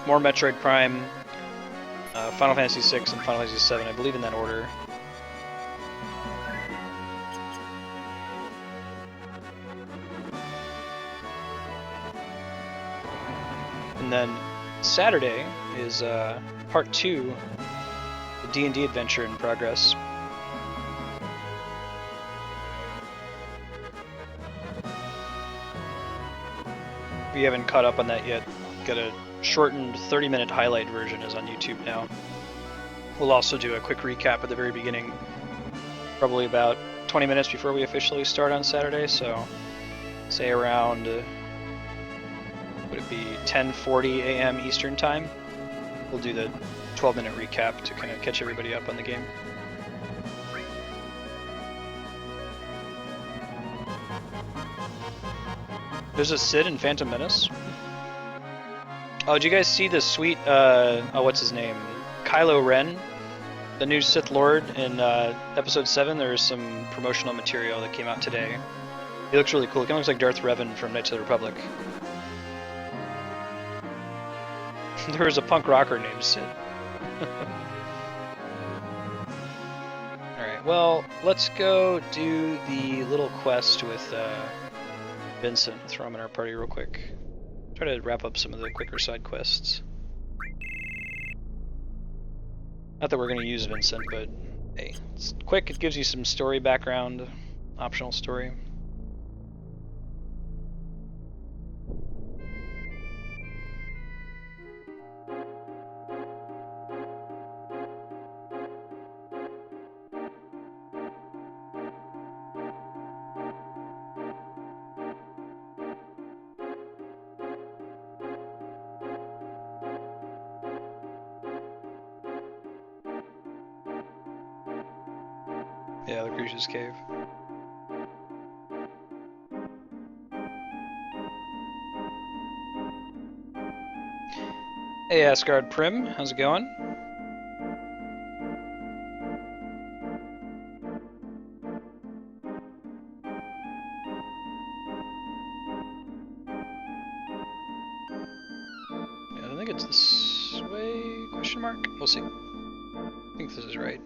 A: more Metroid Prime, Final Fantasy VI, and Final Fantasy VII, I believe in that order. And then Saturday is part 2, the D&D adventure in progress. If you haven't caught up on that yet, got a shortened 30-minute highlight version is on YouTube now. We'll also do a quick recap at the very beginning, probably about 20 minutes before we officially start on Saturday, so say around would it be 10:40 a.m. Eastern Time? We'll do the 12-minute recap to kind of catch everybody up on the game. There's a Cid in Phantom Menace. Oh, did you guys see the sweet, what's his name? Kylo Ren, the new Sith Lord in Episode 7. There's some promotional material that came out today. He looks really cool. He kind of looks like Darth Revan from Knights of the Republic. There was a punk rocker named Sid. Alright, well, let's go do the little quest with Vincent. Throw him in our party real quick. Try to wrap up some of the quicker side quests. Not that we're going to use Vincent, but hey, it's quick. It gives you some story background, optional story. Yeah, Lucrecia's cave. Hey Asgard Prim, how's it going? Yeah, I think it's this way, question mark? We'll see. I think this is right.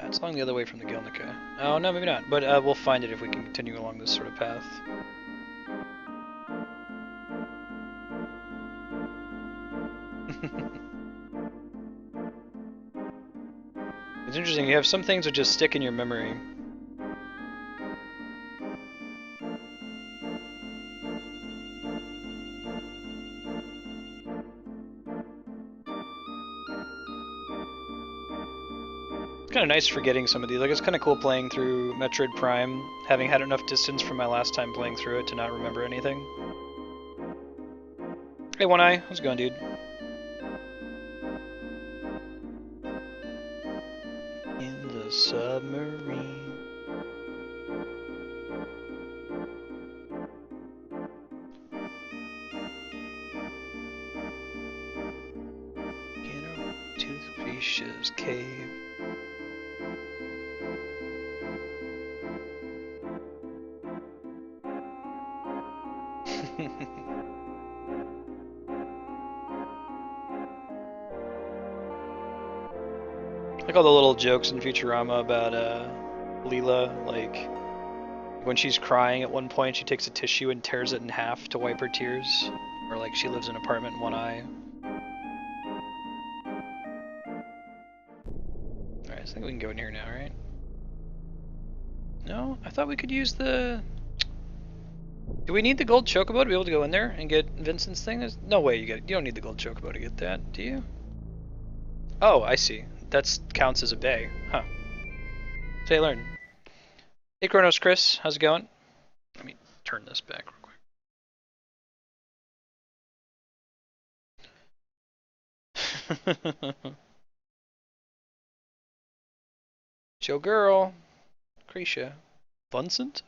A: It's along the other way from the Gelnika. Oh, no, maybe not. But we'll find it if we can continue along this sort of path. It's interesting, you have some things that just stick in your memory. Kind of nice forgetting some of these. Like, it's kind of cool playing through Metroid Prime, having had enough distance from my last time playing through it to not remember anything. Hey, One Eye, how's it going, dude? In the submarine. In a toothfish's cave. Like all the little jokes in Futurama about Leela, like when she's crying at one point she takes a tissue and tears it in half to wipe her tears, or like she lives in an apartment in One Eye. Alright, I think we can go in here now, right? No? I thought we could use the... Do we need the gold chocobo to be able to go in there and get Vincent's thing? There's no way you don't need the gold chocobo to get that, do you? Oh, I see. That counts as a bay. Huh. So you learn. Hey Kronos, Chris, how's it going? Let me turn this back real quick. Chill girl. Lucrecia. Vincent?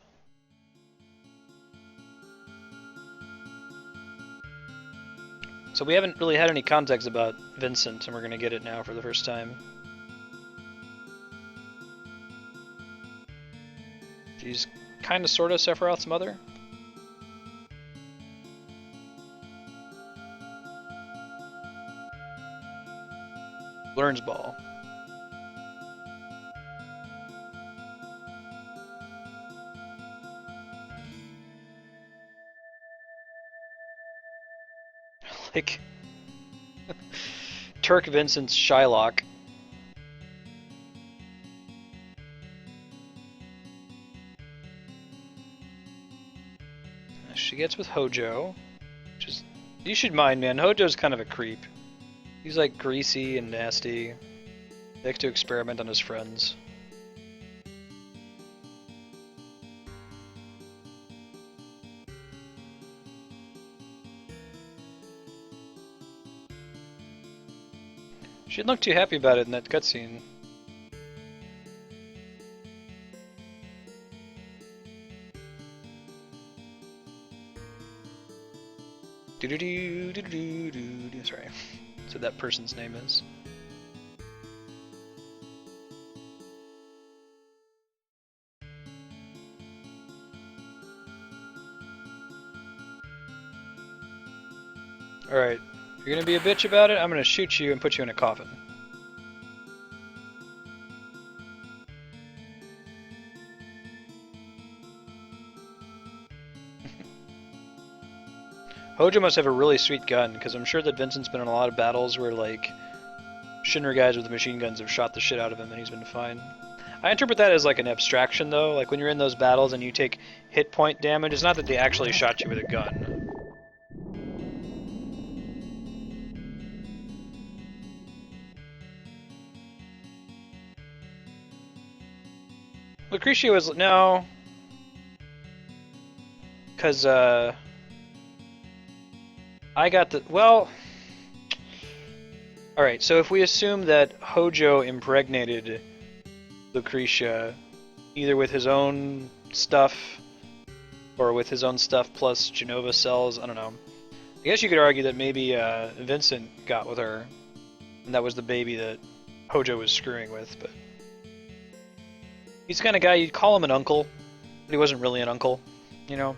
A: So we haven't really had any context about Vincent, and we're gonna get it now for the first time. She's kinda sorta Sephiroth's mother. Learns ball. Like Turk Vincent's Shylock. She gets with Hojo, which is, you should mind, man. Hojo's kind of a creep. He's like greasy and nasty. He likes to experiment on his friends. She didn't look too happy about it in that cutscene. Sorry, so that person's name is. Alright, you're gonna be a bitch about it, I'm gonna shoot you and put you in a coffin. Hojo must have a really sweet gun, because I'm sure that Vincent's been in a lot of battles where, like, Shinra guys with machine guns have shot the shit out of him and he's been fine. I interpret that as like an abstraction though, like when you're in those battles and you take hit point damage, it's not that they actually shot you with a gun. Lucrecia was, no. Cause, I got the, well, alright, so if we assume that Hojo impregnated Lucrecia either with his own stuff or with his own stuff plus Genova cells, I don't know. I guess you could argue that maybe Vincent got with her and that was the baby that Hojo was screwing with, but he's the kind of guy you'd call him an uncle, but he wasn't really an uncle, you know?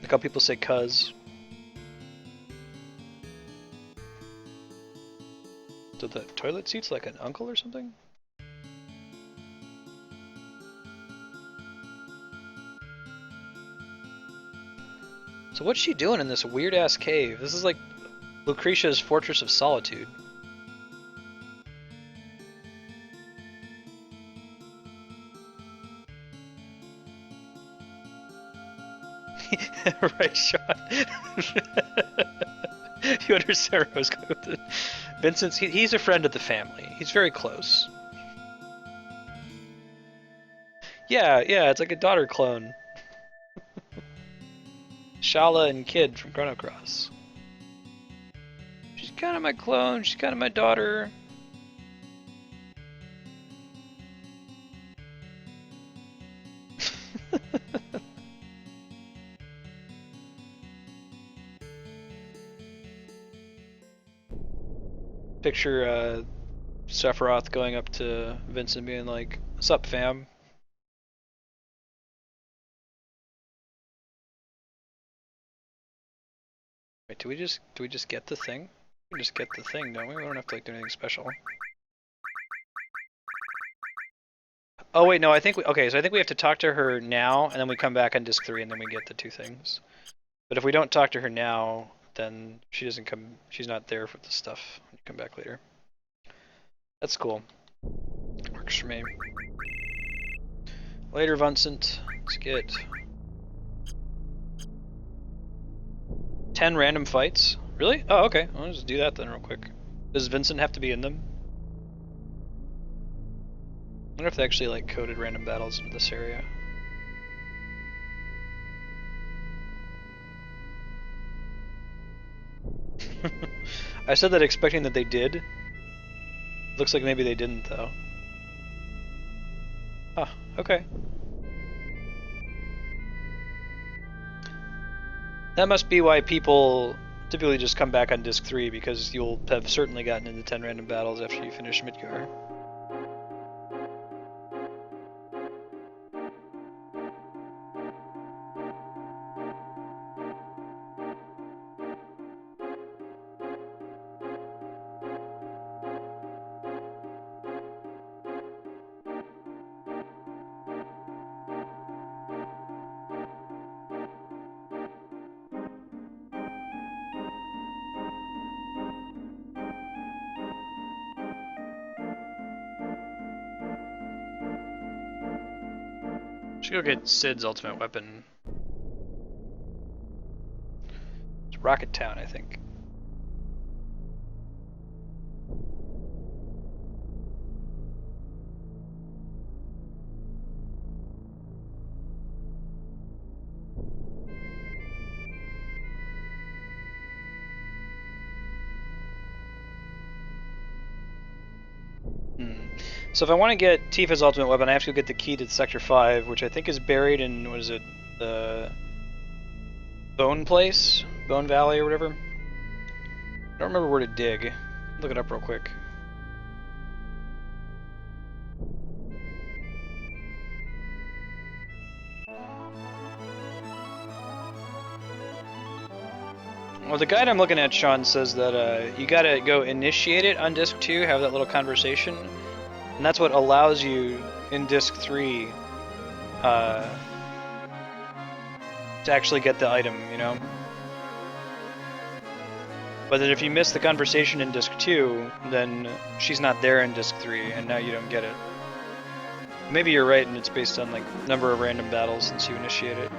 A: Like how people say cuz. So the toilet seat's like an uncle or something? So what's she doing in this weird ass cave? This is like Lucrecia's Fortress of Solitude. Right, Sean. You understand where I was going with it. Vincent's, he's a friend of the family. He's very close. Yeah, it's like a daughter clone. Shala and Kid from Chrono Cross. She's kind of my clone, she's kind of my daughter. Picture Sephiroth going up to Vincent being like, "Sup, fam?" Wait, do we just get the thing? We just get the thing, don't we? We don't have to like do anything special. Oh wait, no, I think okay, so I think we have to talk to her now, and then we come back on disc 3, and then we get the two things. But if we don't talk to her now, then she doesn't come. She's not there for the stuff when you come back later. That's cool. Works for me. Later, Vincent. Let's get 10 random fights? Really? Oh, okay. I'll just do that then real quick. Does Vincent have to be in them? I wonder if they actually like coded random battles into this area. I said that expecting that they did. Looks like maybe they didn't though. Huh, okay. That must be why people typically just come back on disc 3, because you'll have certainly gotten into 10 random battles after you finish Midgar. Should go get Sid's ultimate weapon. It's Rocket Town, I think. So if I want to get Tifa's ultimate weapon, I have to go get the key to Sector 5, which I think is buried in, what is it, the Bone Place? Bone Valley or whatever? I don't remember where to dig. Look it up real quick. Well, the guide I'm looking at, Sean, says that you gotta go initiate it on Disc 2, have that little conversation, and that's what allows you in Disc 3 to actually get the item, you know? But then if you miss the conversation in Disc 2, then she's not there in Disc 3, and now you don't get it. Maybe you're right, and it's based on like number of random battles since you initiate it.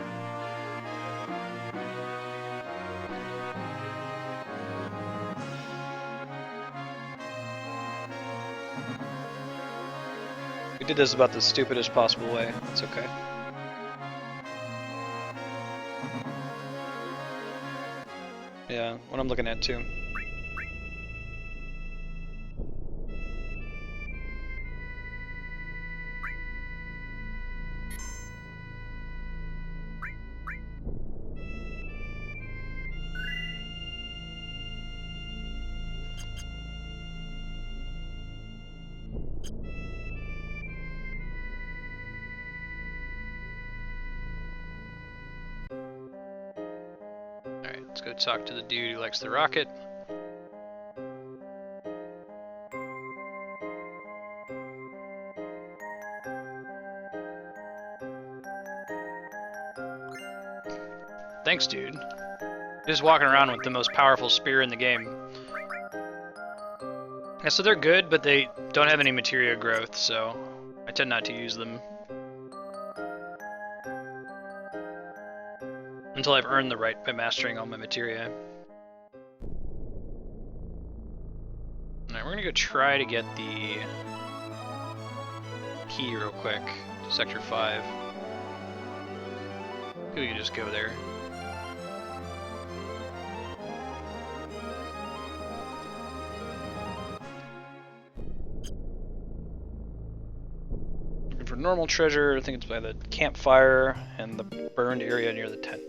A: We did this about the stupidest possible way. It's okay. Yeah, what I'm looking at too. Alright, let's go talk to the dude who likes the rocket. Thanks, dude. Just walking around with the most powerful spear in the game. Yeah, so they're good, but they don't have any materia growth, so I tend not to use them. Until I've earned the right by mastering all my materia. Alright, we're gonna go try to get the key real quick to Sector 5. We can just go there. Looking for normal treasure. I think it's by the campfire and the burned area near the tent.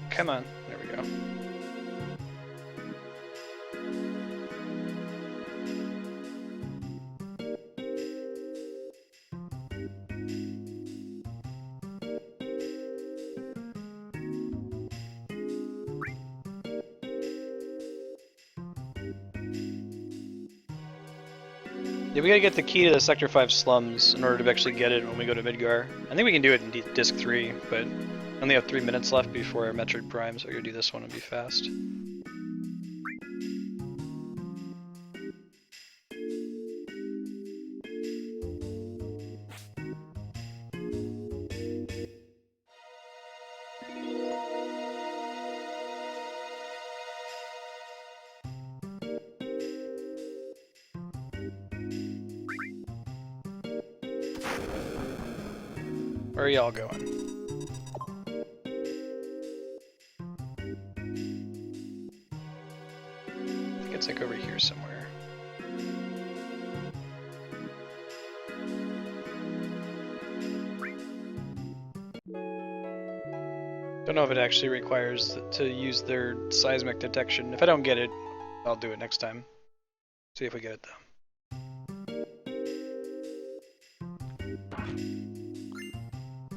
A: Come on, there we go. Yeah, we gotta get the key to the Sector 5 slums in order to actually get it when we go to Midgar. I think we can do it in Disc 3, but I only have 3 minutes left before Metroid Prime, so we're gonna do this one and be fast. Where are y'all going? I think it's like over here somewhere. Don't know if it actually requires to use their seismic detection. If I don't get it, I'll do it next time. See if we get it though.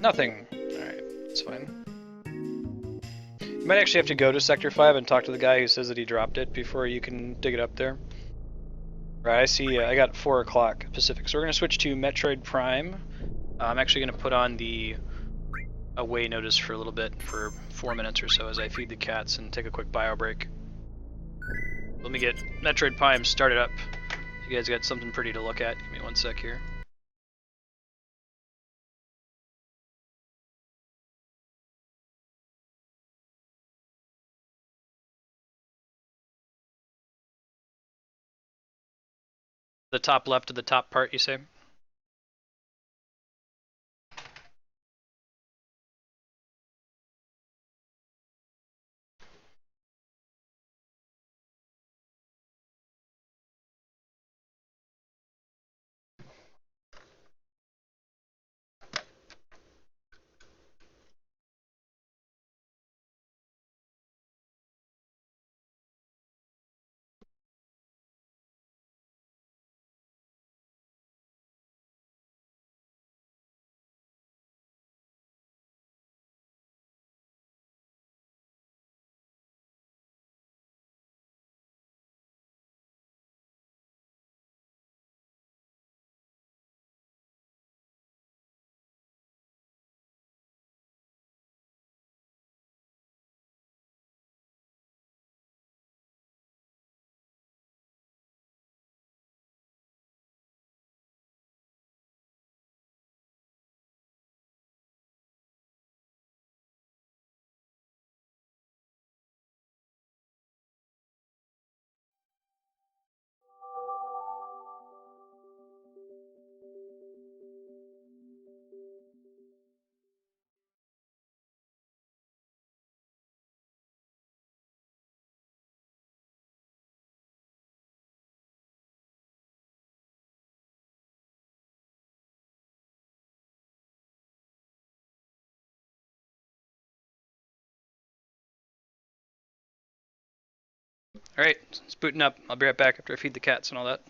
A: Nothing. Alright, it's fine. You might actually have to go to Sector 5 and talk to the guy who says that he dropped it before you can dig it up there. Right, I see, I got 4 o'clock Pacific. So we're going to switch to Metroid Prime. I'm actually going to put on the away notice for a little bit, for 4 minutes or so, as I feed the cats and take a quick bio break. Let me get Metroid Prime started up. You guys got something pretty to look at. Give me 1 sec here. The top left of the top part, you say? Alright, it's booting up. I'll be right back after I feed the cats and all that.